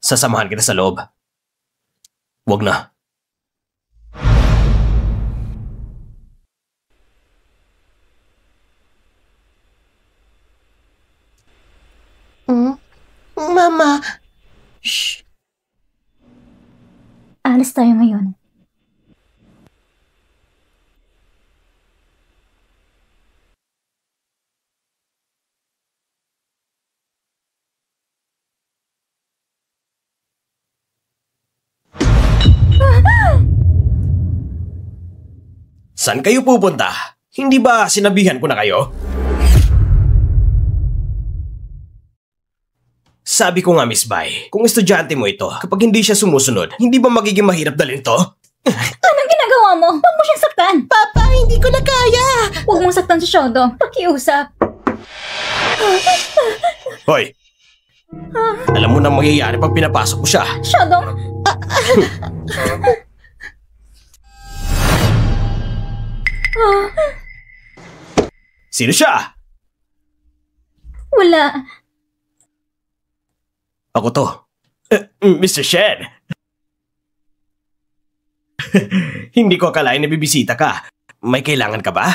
sasamahan kita sa loob. Wag na. Mama, Shh. Alis tayo ngayon. Saan kayo pupunta? Hindi ba sinabihan ko na kayo? Sabi ko nga, Miss Bai, kung estudyante mo ito, kapag hindi siya sumusunod, hindi ba magiging mahirap dalhin to? Anong ginagawa mo? Huwag mo siyang saktan. Papa, hindi ko na kaya. Huwag mong saktan si Shodo. Pakiusap. Hoy! Alam mo na mangyayari pag pinapasok mo siya. Shodo! Sino siya? Wala. Ako to. Mr. Shen. Hindi ko akalain na bibisita ka. May kailangan ka ba?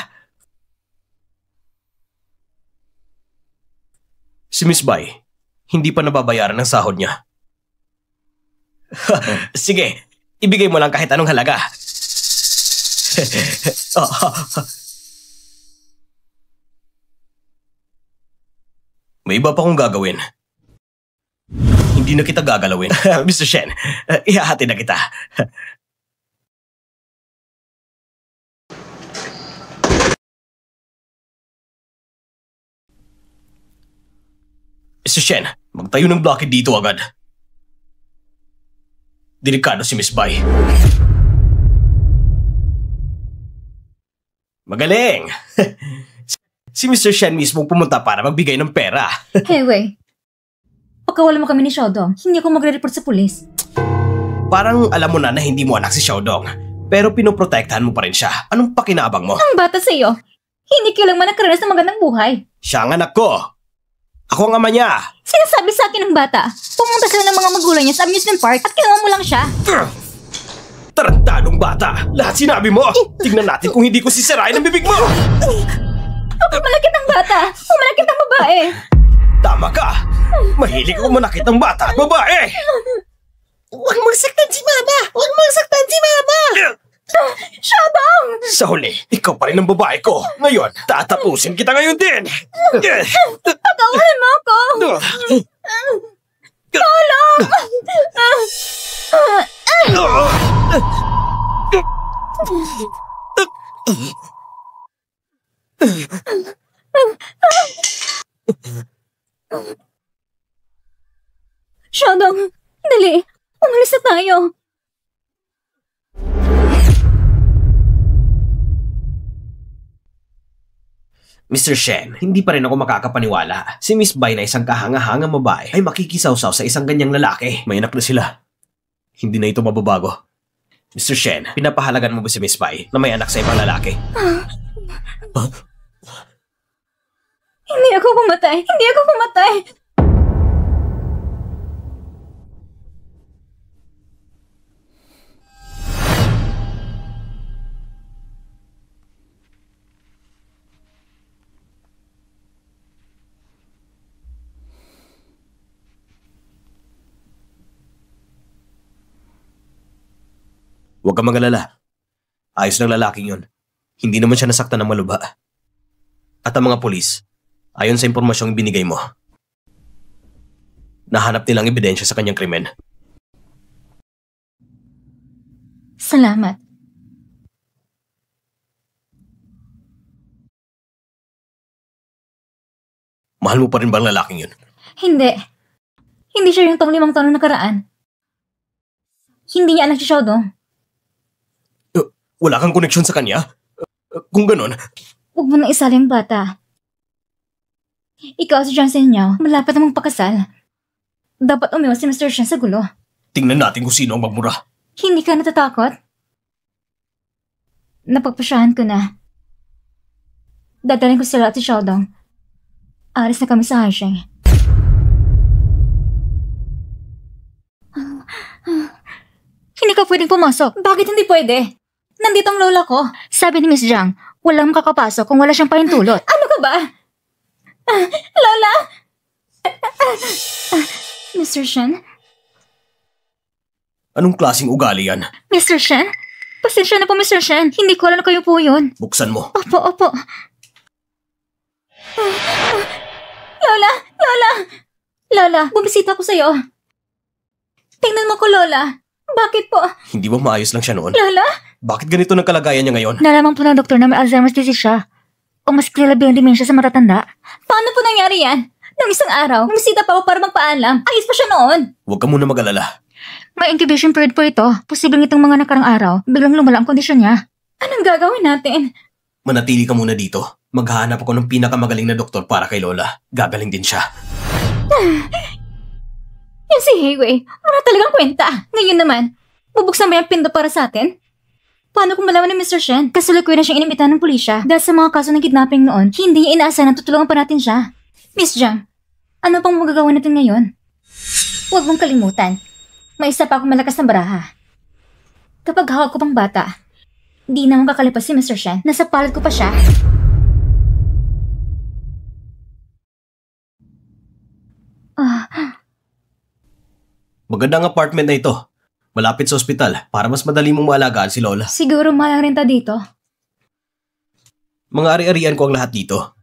Si Miss Bai, hindi pa nababayaran ng sahod niya. Sige, ibigay mo lang kahit anong halaga. May iba pa kong gagawin. Hindi na kita gagalawin. Mr. Shen, ihahati na kita. Mr. Shen, magtayo ng blockade dito agad. Delikado si Miss Bai. Magaling! Si Mr. Shen mismo pumunta para magbigay ng pera. Hey, wait. Pagkawala mo kami ni Shodo, hindi ako magre-report sa pulis. Parang alam mo na hindi mo anak si Xiaodong, pero pinoprotektahan mo pa rin siya. Anong pakinabang mo? Ang bata sa iyo. Hindi kailang man nakaranas ng magandang buhay. Siya ang anak ko. Ako ang ama niya. Sinasabi sa akin ng bata, pumunta sila ng mga magulang niya sa amusement park at kinuha mo lang siya. Tarantadong bata. Lahat sinabi mo. Tignan natin kung hindi ko sisirain ang bibig mo. Malakit ang bata. Malakit ang babae. Tama ka. Mahilig ako manakit ng bata at babae. Huwag mong saktan si Mama. Huwag mong saktan si Mama. Shodo! Sa huli, ikaw pa rin ang babae ko. Ngayon, tatapusin kita ngayon din. Patawarin mo ako! Tulong! Shodo, dali. Umalis na tayo. Mr. Shen, hindi pa rin ako makakapaniwala. Si Miss Bai na isang kahanga-hangang babae ay makikisawsaw sa isang ganyang lalaki. May anak na sila. Hindi na ito mababago. Mr. Shen, pinapahalagan mo ba si Miss Bai na may anak sa ibang lalaki? Hindi ako pumatay. Hindi ako pumatay. Huwag kang mag-alala. Ayos ng lalaking yun. Hindi naman siya nasaktan ng malubha. At ang mga pulis, ayon sa impormasyong binigay mo, nahanap nilang ebidensya sa kanyang krimen. Salamat. Mahal mo pa rin ba ang lalaking yun? Hindi. Hindi siya yung 5 taon na nakaraan. Hindi niya anak si Xiaodong. Wala kang koneksyon sa kanya? Kung ganon, Huwag mo nang isali ang bata. Ikaw si Johnson niyo, malapit na magpakasal. Dapat umiwas si Mr. Shen sa gulo. tingnan natin kung sino ang magmura. Hindi ka natatakot? Napagpasyahan ko na. Dadalhin ko sila at si Xiaodong. Alis na kami sa Haisheng. Hindi ka pwedeng pumasok. Bakit hindi pwede? Nandito ang lola ko. Sabi ni Miss Jiang, walang makakapasok kung wala siyang pahintulot. Ano ka ba? Lola? Mr. Shen? Anong klaseng ugali yan? Mr. Shen? Pasensya na po, Mr. Shen. Hindi ko alam na kayo po yun. Buksan mo. Opo. Lola! Lola, bumisita ko sa'yo. Tingnan mo ko, Lola. Bakit po? Hindi ba maayos lang siya noon? Lola? Bakit ganito ng kalagayan niya ngayon? Nalaman po ng doktor na may Alzheimer's disease siya. O mas kilala bilang dementia sa matatanda. Paano po nangyari yan? Nung isang araw, bumisita pa ako para magpaalam. Ayos pa siya noon. Huwag ka muna mag-alala. May incubation period po ito. Posibleng itong mga nakarang araw, biglang lumala ang kondisyon niya. Anong gagawin natin? Manatili ka muna dito. Maghahanap ako ng pinakamagaling na doktor para kay Lola. Gagaling din siya. Yan si Heiwei, wala talagang kwenta. Ngayon naman, bubuksan ba yung pinto para sa atin? Paano kung malaman ni Mr. Shen? Kasalukuyan na siyang inimbitahan ng pulisya. Dahil sa mga kaso ng kidnapping noon, hindi niya inaasahan na tutulungan pa natin siya. Miss Jiang, ano pang magagawa natin ngayon? Huwag mong kalimutan. May isa pa akong malakas na baraha. Kapag hawak ko pang bata, di naman kakalipas si Mr. Shen. Nasa palad ko pa siya. Magandang apartment na ito. Malapit sa ospital para mas madali mong maalagaan si Lola. Siguro malang renta dito. Mga ari-arian ko ang lahat dito.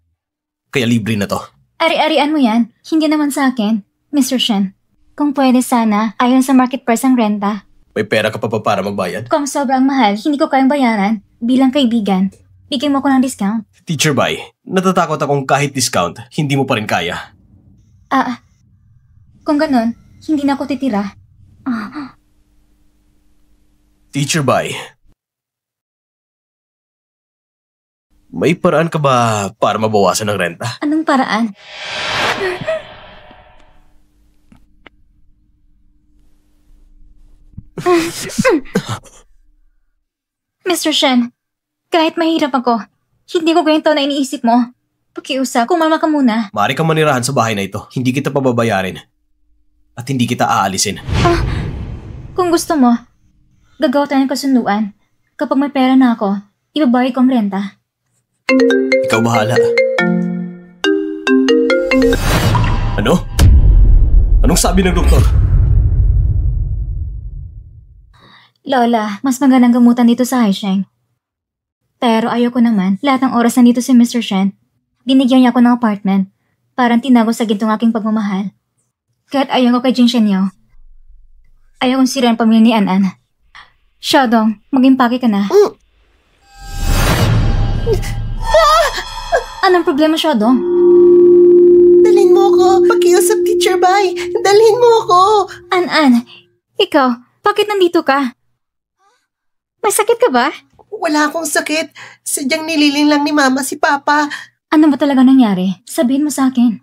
Kaya libre na to. Ari-arian mo yan. Hindi naman sa akin, Mr. Shen. Kung pwede sana, ayon sa market price ang renta. May pera ka pa para magbayad? Kung sobrang mahal, hindi ko kayang bayaran. Bilang kaibigan, bigyan mo ko ng discount. Teacher Bai, natatakot akong kahit discount, hindi mo pa rin kaya. Kung ganun, hindi na ako titira. Teacher Bai, may paraan ka ba para mabawasan ng renta? Anong paraan? Mr. Shen, kahit mahirap ako, hindi ko ganito na iniisip mo. Pakiusap, kumalma ka muna. Maaari kang manirahan sa bahay na ito. Hindi kita pababayarin. At hindi kita aalisin. Kung gusto mo, gagawa tayo ng kasunduan. Kapag may pera na ako, ibabayad ko ang renta. Ikaw bahala. Ano? Anong sabi ng doktor? Lola, mas magandang gamutan dito sa Haisheng. Pero ayoko naman, lahat ng oras nandito si Mr. Shen. Binigyan niya ako ng apartment. Parang tinago sa gintong aking pagmamahal. Kahit ayaw ko kay Jing Shenyo. Ayaw kong sira ang pamilya ni An-An. Xiaodong, mag-impake ka na. Anong problema, Xiaodong? Dalhin mo ako. Pakiusap, Teacher Bai. Dalhin mo ako. An-An, ikaw, bakit nandito ka? May sakit ka ba? Wala akong sakit. Sadyang nililing lang ni Mama si Papa. Ano ba talaga nangyari? Sabihin mo sa akin.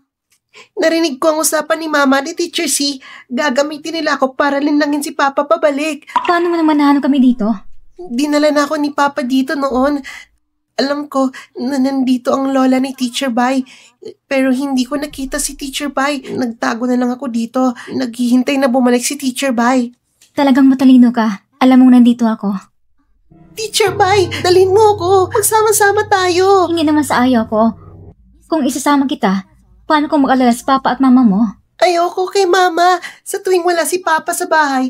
Narinig ko ang usapan ni Mama ni Teacher C. Gagamitin nila ako para linlangin si Papa pabalik. Paano mo naman nahanap kami dito? Dinala na ako ni Papa dito noon. Alam ko na nandito ang lola ni Teacher Bai. Pero hindi ko nakita si Teacher Bai. Nagtago na lang ako dito. Naghihintay na bumalik si Teacher Bai. Talagang matalino ka. Alam mong nandito ako. Teacher Bai, dalhin mo ako. Magsama-sama tayo. Hindi naman sa ayaw ko. Kung isasama kita, paano kung mag-alala si Papa at Mama mo? Ayoko kay Mama. Sa tuwing wala si Papa sa bahay,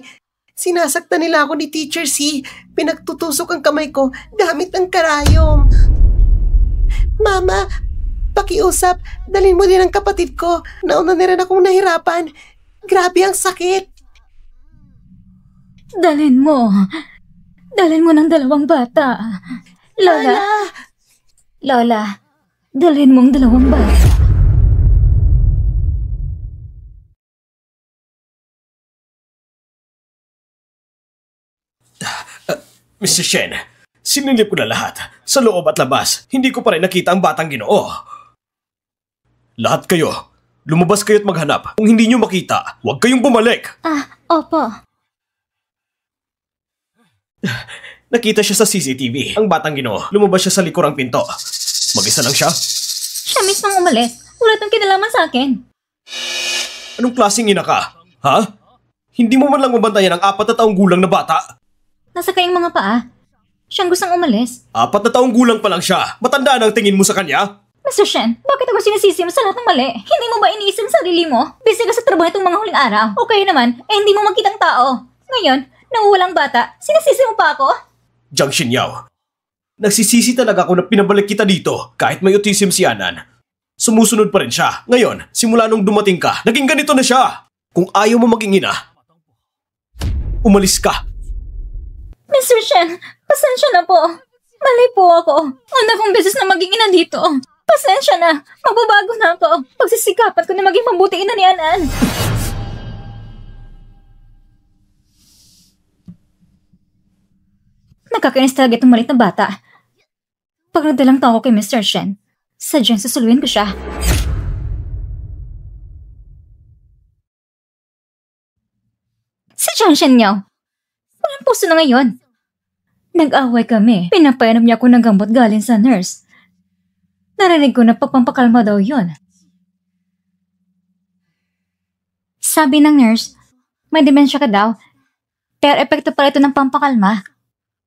sinasaktan nila ako ni Teacher C. Pinagtutusok ang kamay ko gamit ang karayom. Mama, pakiusap, dalhin mo din ang kapatid ko. Nauna na rin akong nahirapan. Grabe ang sakit. Dalhin mo. Dalhin mo ng 2 bata. Lola. Lola, dalhin mo ang 2 bata. Mr. Shen, sinilip ko na lahat. Sa loob at labas, hindi ko pa rin nakita ang batang Ginoo. Lahat kayo, lumabas kayo at maghanap. Kung hindi nyo makita, huwag kayong bumalik. Opo. Nakita siya sa CCTV. Ang batang Ginoo, lumabas siya sa likurang pinto. Mag-isa lang siya. Siya mismong umalis. Wala tong kinalaman sa akin. Anong klaseng ina ka? Ha? Hindi mo man lang mabantayan ang 4 na taong gulang na bata? Nasa kayong mga paa. Siyang gustong umalis. 4 na taong gulang pa lang siya. Matanda na ang tingin mo sa kanya? Mr. Shen, bakit ako sinisisi mo sa lahat ng mali? Hindi mo ba iniisip ang sarili mo? Busy ka sa trabaho itong mga huling araw. O kayo naman, hindi mo makitang tao. Ngayon, nawawalang bata, sinisisi mo pa ako? Jiang Xinyao, nagsisisi talaga ako na pinabalik kita dito kahit may autism si Anan. Sumusunod pa rin siya. Ngayon, simula nung dumating ka, naging ganito na siya. Kung ayaw mo maging ina, umalis ka. Mr. Shen, pasensya na po. Mali po ako. Una kong beses na maging ina dito. Pasensya na. Magbabago na ako. Pagsisikapan ko na maging mabuti ina ni Anan. Nakakainis talaga itong malit na bata. Pag nagdalang tao kay Mr. Shen, sadyang susuluin ko siya. Si Jiang Xinyao, walang puso na ngayon. Nag-away kami. Pinapainom niya ako ng gamot galing sa nurse. Narinig ko na pampakalma daw yon. Sabi ng nurse, may demensya ka daw. Pero epekto pala ito ng pampakalma.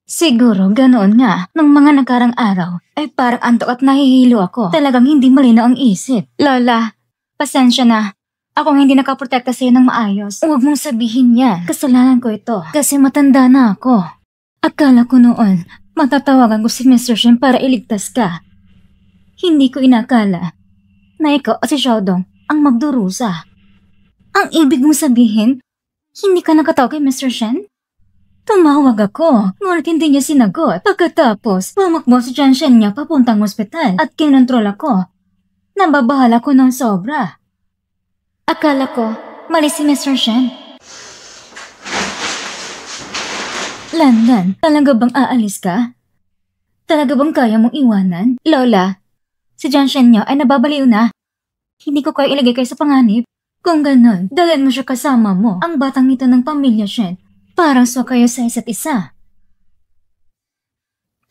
Siguro ganoon nga. Nung mga nakarang araw, ay parang antok at nahihilo ako. Talagang hindi malinaw ang isip. Lola, pasensya na. Akong hindi nakaprotekta sa'yo ng maayos. Huwag mong sabihin yan. Kasalanan ko ito. Kasi matanda na ako. Akala ko noon, matatawagan ko si Mr. Shen para iligtas ka. Hindi ko inakala na ikaw at si Xiaodong ang magdurusa. Ang ibig mong sabihin, hindi ka nakatawag kay Mr. Shen? Tumawag ako, ngunit hindi niya sinagot. Pagkatapos, pumakbo si Jiang Shen niya papuntang ospital at kinontrol ako. Nababahala ko ng sobra. Akala ko, mali si Mr. Shen. Landan, talaga bang aalis ka? Talaga bang kaya mong iwanan? Lola, si Jiang Shen niya ay nababaliw na. Hindi ko kaya ilagay kayo sa panganib. Kung ganun, dalhin mo siya kasama mo, ang batang ito ng pamilya Shen. Parang swa kayo sa isa't isa.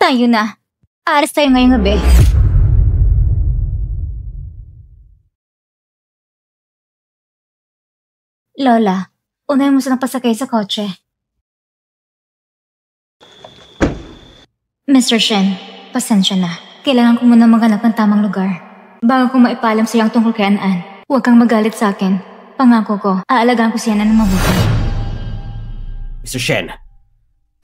Tayo na. Aalis tayo ngayong gabi. Lola, unahin mo silang pasakay sa kotse. Mr. Shen, pasensya na. Kailangan ko muna maghanap ng tamang lugar. Bago ko maipalam sa iyong tungkol kay An-An, huwag kang magalit sa akin. Pangako ko, aalagaan ko siya na ng mabuti. Mr. Shen,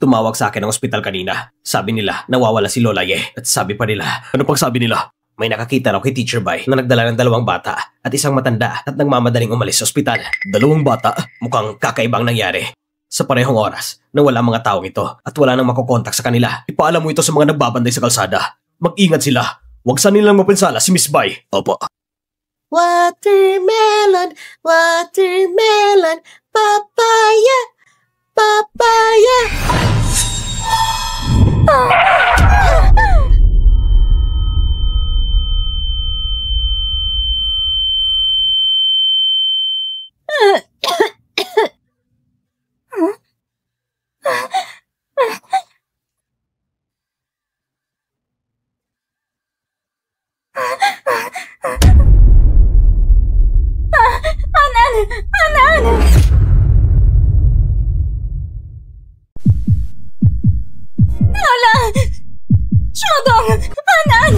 tumawag sa akin ng ospital kanina. Sabi nila, nawawala si Lola Ye. At sabi pa nila, ano pang sabi nila? May nakakita raw kay Teacher Bai na nagdala ng 2 bata at isang matanda at nagmamadaling umalis sa ospital. 2 bata? Mukhang kakaibang nangyari. Sa parehong oras, nawala ang mga taong ito at wala nang makokontak sa kanila. Ipaalam mo ito sa mga nagbabanday sa kalsada. Mag-ingat sila. Huwag sa nilang mapinsala si Miss Bai. Opo. Watermelon, watermelon, papaya, papaya. An-An! An-An! Lola! Xiaodong! An-An!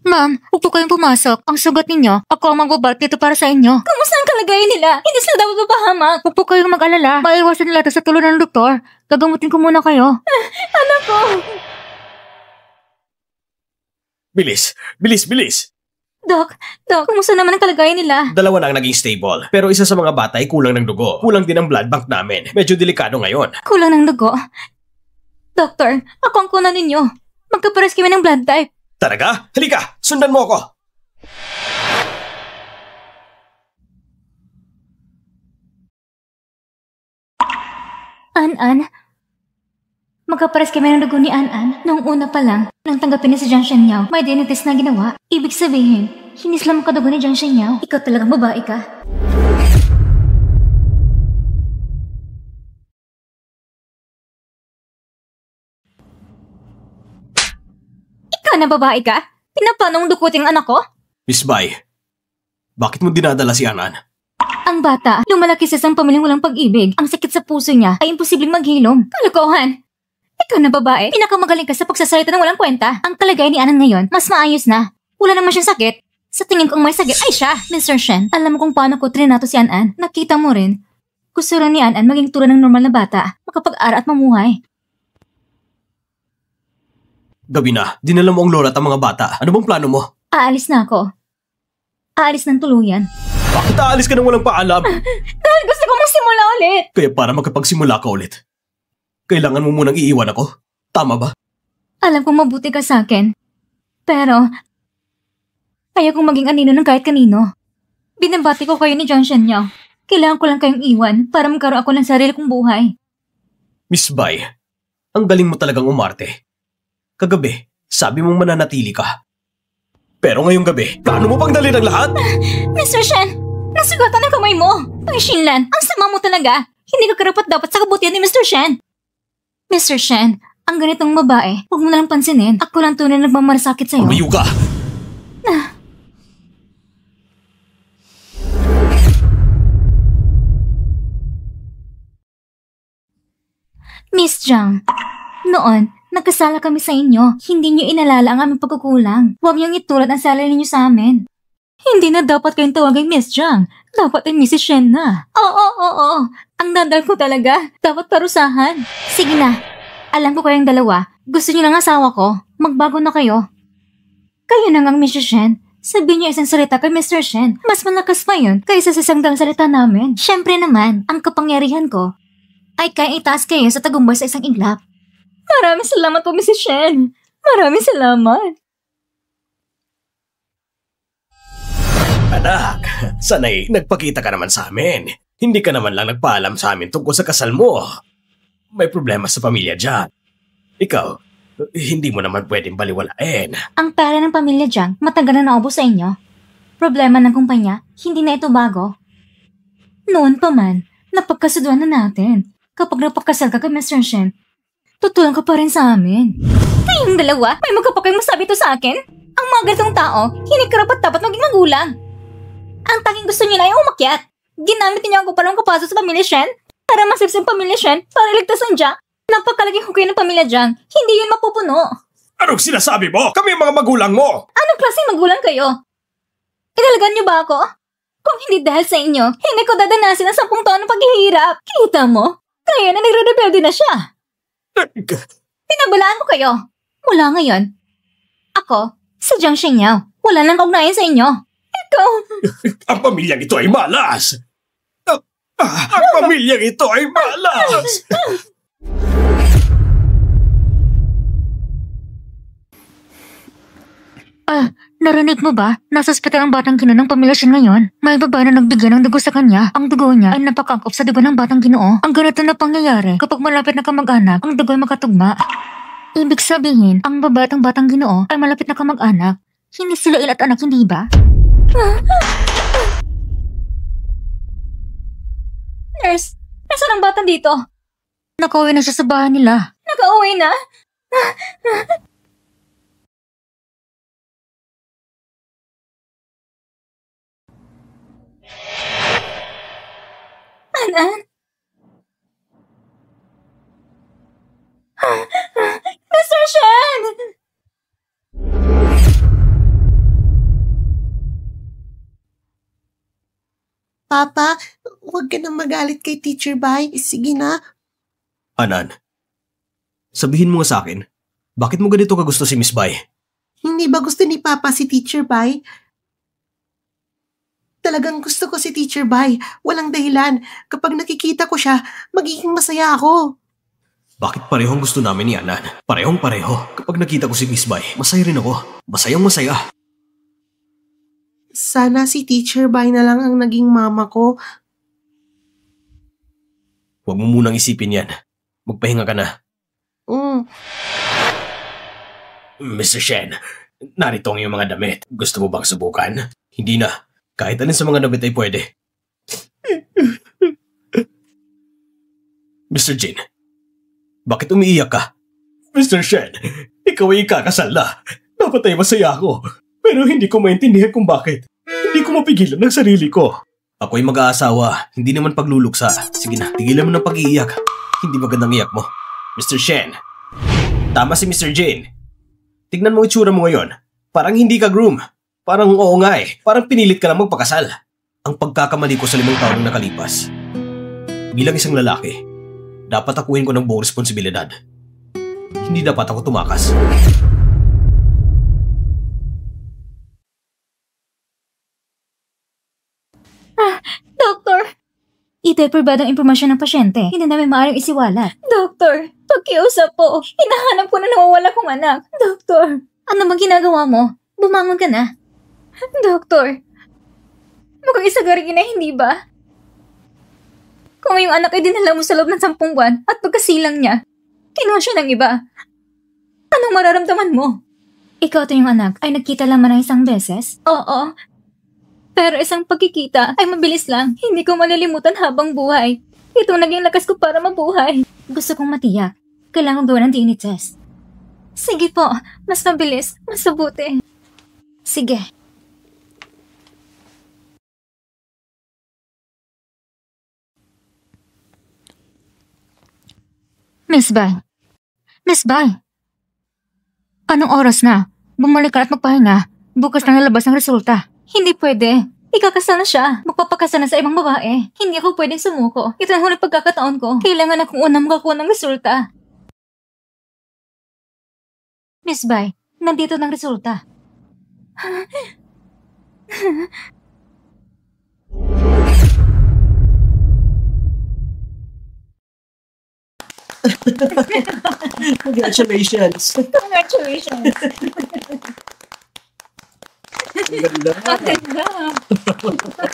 Ma'am, huwag po kayong pumasok. Ang sugat ninyo, ako ang magbabalik dito para sa inyo. Kamusta ang kalagayan nila? Hindi sila dapat mapahamak. Huwag po kayong mag-alala. Maiwasan nila ito sa tulong ng doktor. Gagamutin ko muna kayo. Anak ko! Bilis! Bilis! Bilis! Doc, kumusta naman ang kalagayan nila? 2 na ang naging stable. Pero isa sa mga bata ay kulang ng dugo. Kulang din ang blood bank namin. Medyo delikado ngayon. Kulang ng dugo? Doktor, ako ang kunan ninyo. Magkapares kami ng blood type. Talaga? Halika! Sundan mo ako! An-An? Magkapares kami ng dugo ni An-An. Noong una pa lang, nang tanggapin ni si Jiang Shenyao, may DNA test na ginawa. Ibig sabihin, hinislam ka dugo ni Jiang Shenyao. Ikaw talagang babae ka. Ikaw na babae ka? Pinapanong dukutin ang anak ko? Miss Bai, bakit mo dinadala si Anan? Ang bata, lumalaki sa isang pamilyang walang pag-ibig. Ang sakit sa puso niya ay imposibleng maghilom. Kalokohan! Ikaw na babae, pinakamagaling ka sa pagsasalita ng walang kwenta. Ang kalagay ni Anan ngayon, mas maayos na. Wala naman siyang sakit. Sa tingin ko ang may sakit ay siya. Mr. Shen, alam mo kung paano ko trinato si Anan. Nakita mo rin. Gusto rin ni Anan maging tulad ng normal na bata, makapag-aral at mamuhay. Gabi na, dinala mo ang lola at ang mga bata. Ano bang plano mo? Aalis na ako. Aalis ng tuluyan. Bakit aalis ka nang walang paalam? Dahil gusto ko magsimula ulit. Kaya para makapagsimula ka ulit, kailangan mo munang iiwan ako. Tama ba? Alam kong mabuti ka sa akin. Pero, ayaw kong maging anino ng kahit kanino. Binabati ko kayo ni Jiang Shenyao. Kailangan ko lang kayong iwan para magkaroon ako ng sarili kong buhay. Miss Bai, ang galing mo talagang umarte. Kagabi, sabi mong mananatili ka. Pero ngayong gabi, plano mo pang dalhin ang lahat? Mr. Shen, nasugatan ang kamay mo. Pang Shinlan, ang sama mo talaga. Hindi ka karapat dapat sa kabutihan ni Mr. Shen. Mr. Shen, ang ganitong babae, huwag mo nalang pansinin. Ako lang tunay na nagmamalasakit sa'yo. Umayo ka! Miss Jiang, noon, nagkasala kami sa inyo. Hindi niyo inalala ang aming pagkukulang. Huwag niyong itulad ang salary niyo sa amin. Hindi na dapat kayong tawagin Miss Jiang. Dapat ay Mrs. Shen na. Oo. Ang dadal ko talaga. Dapat parusahan. Sige na. Alam ko kayong dalawa. Gusto niyo ng asawa ko. Magbago na kayo. Kayo na ngang Mrs. Shen. Sabihin niyo isang salita kay Mr. Shen. Mas malakas pa yun kaysa sa isang dalang salita namin. Siyempre naman, ang kapangyarihan ko ay kaya itaas kayo sa tagumpay sa isang iglap. Maraming salamat po, Mrs. Shen. Maraming salamat. Anak, sanay nagpakita ka naman sa amin. Hindi ka naman lang nagpaalam sa amin tungkol sa kasal mo. May problema sa pamilya dyan. Ikaw, hindi mo naman pwedeng baliwalain. Ang pera ng pamilya Jiang matagal na naubos sa inyo. Problema ng kumpanya, hindi na ito bago. Noon pa man, napagkasuduan na natin. Kapag napagkasal ka kay Mr. Shen, tutulong ka pa rin sa amin. Kayong dalawa, may magkapakayong masabi ito sa akin? Ang mga ganitong tao, hindi karapat dapat maging magulang. Ang tanging gusto niyo na ay umakyat. Ginamit niyo ako para makapasok sa pamilya Shen, para masipsip ang pamilya Shen, para iligtas ang Jiang. Napakalaging hukay ng pamilya Jiang, hindi yun mapupuno. Anong sinasabi mo? Kami ang mga magulang mo! Anong klaseng magulang kayo? Inalagaan niyo ba ako? Kung hindi dahil sa inyo, hindi ko dadanasin ang 10 taon ng paghihirap. Kita mo? Kaya na nagre-rebelde na siya. Pinabalaan ko kayo. Mula ngayon, ako, si Jiang Shenyao, wala nang kaugnayan sa inyo. Ikaw. Ang pamilyang ito ay malas! Ang pamilyang ito ay malas! Narinig mo ba? Nasa ospital ang batang Ginoo ng pamilya siya ngayon. May babae na nagbigay ng dugo sa kanya. Ang dugo niya ay napakangkop sa dugo ng batang Ginoo. Ang ganito na pangyayari kapag malapit na kamag-anak, ang dugo ay makatugma. Ibig sabihin, ang babae at ang batang Ginoo ay malapit na kamag-anak. Hindi sila ilat anak, hindi ba? Nurse, nasaan ang batang dito? Nakauwi na siya sa bahay nila. Nakauwi na? Anan? Mr. Shen! Papa, huwag ka nang magalit kay Teacher Bai. Sige na. Anan, sabihin mo nga sa akin, bakit mo ganito ka gusto si Miss Bai? Hindi ba gusto ni Papa si Teacher Bai? Talagang gusto ko si Teacher Bai. Walang dahilan. Kapag nakikita ko siya, magiging masaya ako. Bakit parehong gusto namin ni Anan? Parehong-pareho. Kapag nakita ko si Miss Bai, masaya rin ako. Masayang-masaya. Sana si Teacher Bai na lang ang naging mama ko. Huwag mo munang isipin yan. Magpahinga ka na. Mr. Shen, narito ang iyong mga damit. Gusto mo bang subukan? Hindi na. Kahit alin sa mga damit ay pwede. Mr. Jin, bakit umiiyak ka? Mr. Shen, ikaw ay ikakasal na. Dapat ay masaya ako. Pero hindi ko maintindihan kung bakit. Hindi ko mapigilan ang sarili ko. Ako ay mag-aasawa, hindi naman pagluluksa. Sige na, tigilan mo ng pag-iiyak. Hindi magandang iyak mo. Mr. Shen, tama si Mr. Jin. Tignan mo itsura mo ngayon. Parang hindi ka groom. Parang oo nga eh. Parang pinilit ka lang magpakasal. Ang pagkakamali ko sa 5 taon na nakalipas. Bilang isang lalaki, dapat akuin ko ng buong responsibilidad. Hindi dapat ako tumakas. Doktor! I-deprivate ang impormasyon ng pasyente. Hindi namin maaaring isiwalat. Doktor, pakiusap po. Hinahanap ko na nawawala kong anak. Doktor, ano bang ginagawa mo? Bumangon ka na. Doktor, mukhang isagarin na, hindi ba? Kung yung anak ay dinala mo sa loob ng 10 buwan at pagkasilang niya, kinuha siya ng iba, anong mararamdaman mo? Ikaw at yung anak ay nagkita lamang ng 1 beses? Oo. Pero isang pagkikita ay mabilis lang. Hindi ko malilimutan habang buhay. Ito naging lakas ko para mabuhay. Gusto kong matiyak. Kailangan gawin ng DNA test. Sige po. Mas mabilis. Mas mabuti. Sige. Miss Bai. Miss Bai. Anong oras na? Bumalik ka at magpahinga. Bukas na nalabas ang resulta. Hindi pwede. Ikakasal na siya. Magpapakasal na sa ibang babae. Hindi ako pwedeng sumuko. Ito ang huling pagkakataon ko. Kailangan akong unang makakuha ng resulta. Miss Bai, nandito ng resulta. Congratulations! Congratulations!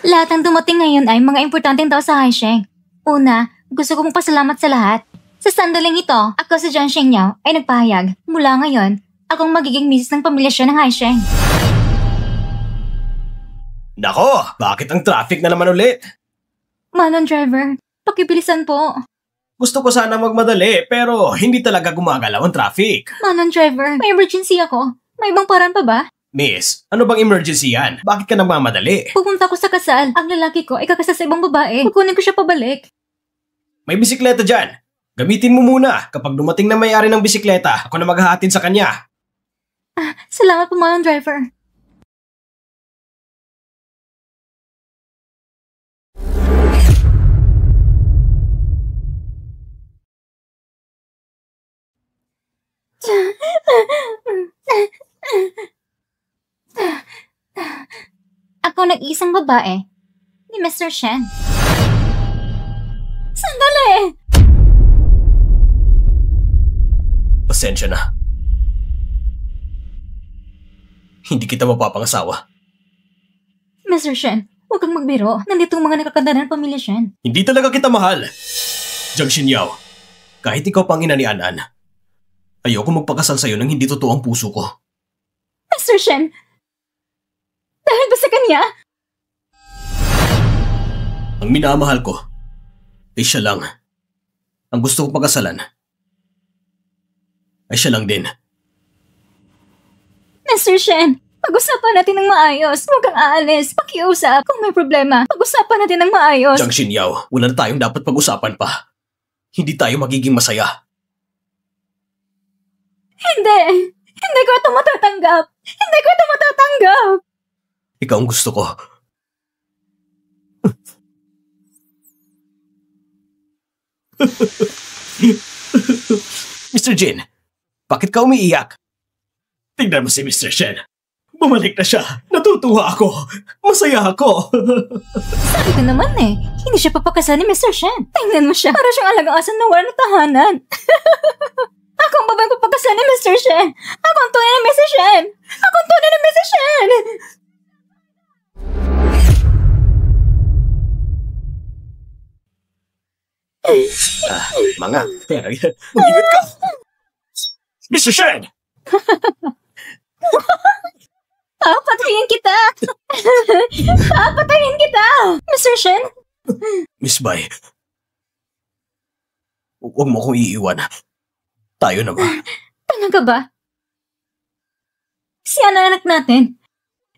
Lahat ng dumating ngayon ay mga importanteng tao sa Haisheng. Una, gusto kong pasalamat sa lahat. Sa sandaling ito, ako si John Shengyao ay nagpahayag. Mula ngayon, akong magiging misis ng pamilya siya ng Haisheng. Nako, bakit ang traffic na naman ulit? Manon driver, pakibilisan po. Gusto ko sana magmadali pero hindi talaga gumagalaw ang traffic. Manon driver, may emergency ako. May ibang paraan pa ba? Miss, ano bang emergency yan? Bakit ka nagmamadali? Pupunta ko sa kasal. Ang lalaki ko ay kakasal sa ibang babae. Kukunin ko siya pabalik. May bisikleta dyan. Gamitin mo muna. Kapag dumating na may-ari ng bisikleta, ako na maghahatid sa kanya. Salamat po, Manon driver. Ako nag-iisang babae ni Mr. Shen. Sandali! Pasensya na. Hindi kita mapapangasawa. Mr. Shen, huwag kang magbiro. Nandito ang mga nakakanda ng pamilya Shen. Hindi talaga kita mahal. Jiang Xinyao, kahit ikaw pang ina ni Anan, ayoko magpakasal sa'yo nang hindi totoo ang puso ko. Mr. Shen, dahil ba sa kanya? Ang minamahal ko ay siya lang. Ang gusto kong pagkasalan ay siya lang din. Mr. Shen, pag-usapan natin ng maayos. Huwag kang aalis. Pakiusap. Kung may problema, pag-usapan natin ng maayos. Jiang Xinyao, wala na tayong dapat pag-usapan pa. Hindi tayo magiging masaya. Hindi. Hindi ko ito matatanggap. Hindi ko ito matatanggap. Ikaw ang gusto ko. Mr. Jin, bakit ka umiiyak? Tingnan mo si Mr. Shen. Bumalik na siya. Natutuwa ako. Masaya ako. Sabi ko naman eh, hindi siya papakasal ni Mr. Shen. Tingnan mo siya. Para siyang alagang asan na wala ng tahanan. Ako ang babaeng papakasal ni Mr. Shen. Ako ang tunay na Mr. Shen. Ako ang tunay na Mr. Shen. Mga, mag-ingat ka! Mr. Shen! Papatayin kita! Papatayin kita! Mr. Shen? Miss Bai, huwag mo akong iiwan. Tayo na ba? Talaga ba? Si Ana anak natin.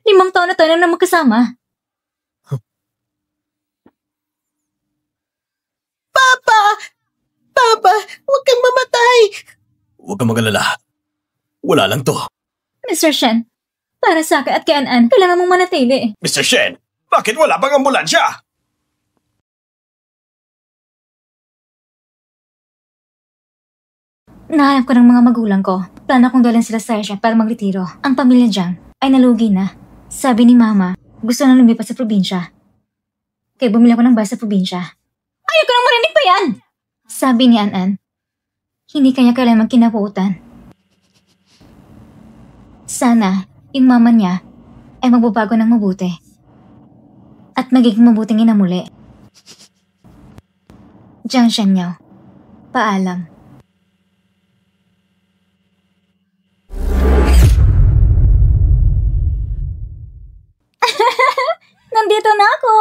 5 taon na tayo na magkasama. Papa! Papa, huwag kang mamatay! Huwag kang mag-alala. Wala lang to. Mr. Shen, para sa akin at kay An-An, kailangan mong manatili. Mr. Shen, bakit wala pang ambulansya? Nahanap ko ng mga magulang ko. Plano kong dalhin sila sa Asia para magretiro. Ang pamilya dyan ay nalugi na. Sabi ni Mama, gusto na lumipat sa probinsya. Kaya bumili ako ng bahay sa probinsya. Ayaw ko nang marinig pa yan! Sabi ni An-An, hindi kanya kailangan kinabuutan. Sana, yung mama niya ay magbabago ng mabuti. At magiging mabuting ina muli. Jiang Shenyaw, paalam. Nandito na ako!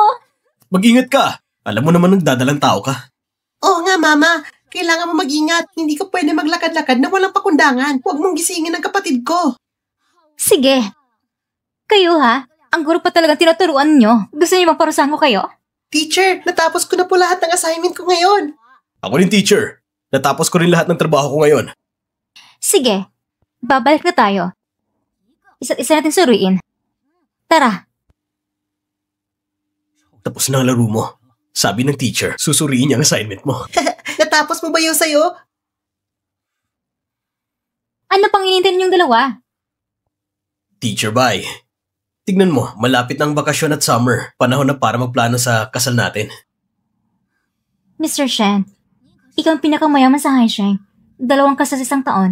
Mag-ingat ka. Alam mo naman nagdadalang tao ka. Oo nga, Mama. Kailangan mo mag-ingat. Hindi ka pwede maglakad-lakad na walang pakundangan. Huwag mong gisingin ang kapatid ko. Sige. Kayo ha? Ang guro pa talagang tinuturuan nyo. Gusto niyo bang parusahan ko kayo? Teacher, natapos ko na po lahat ng assignment ko ngayon. Ako rin teacher. Natapos ko rin lahat ng trabaho ko ngayon. Sige. Babalik na tayo. Isa't isa natin suruin. Tara. Tapos na ang laro mo. Sabi ng teacher, susuriin niya ang assignment mo. Natapos mo ba yun sa'yo? Ano pang inintay ninyong dalawa? Teacher Bai, tignan mo, malapit na ang bakasyon at summer. Panahon na para magplano sa kasal natin. Mr. Shen, ikaw ang pinakamayaman sa Haisheng. 2 kasal sa 1 taon.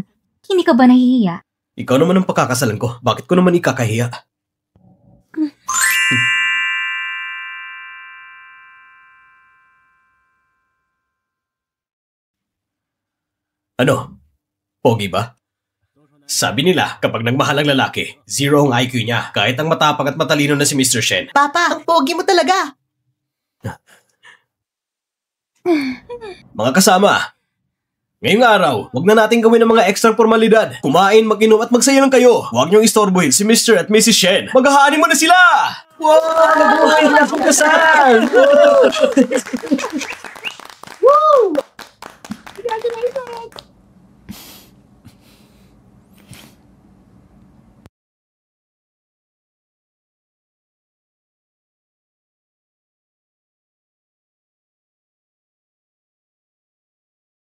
Hindi ka ba nahihiya? Ikaw naman ang pakakasalan ko. Bakit ko naman ikakahiya? Ano? Pogi ba? Sabi nila, kapag nagmahal ang lalaki, 0 ang IQ niya, kahit ang matapang at matalino na si Mr. Shen. Papa, ang pogi mo talaga. Mga kasama, ngayong araw, wag na natin gawin ng mga extra formalidad. Kumain, mag-inom at magsaya lang kayo. Huwag niyong istorbohin si Mr. at Mrs. Shen. Maghahanin mo na sila! Wow! Nagbuhay na akong kasal!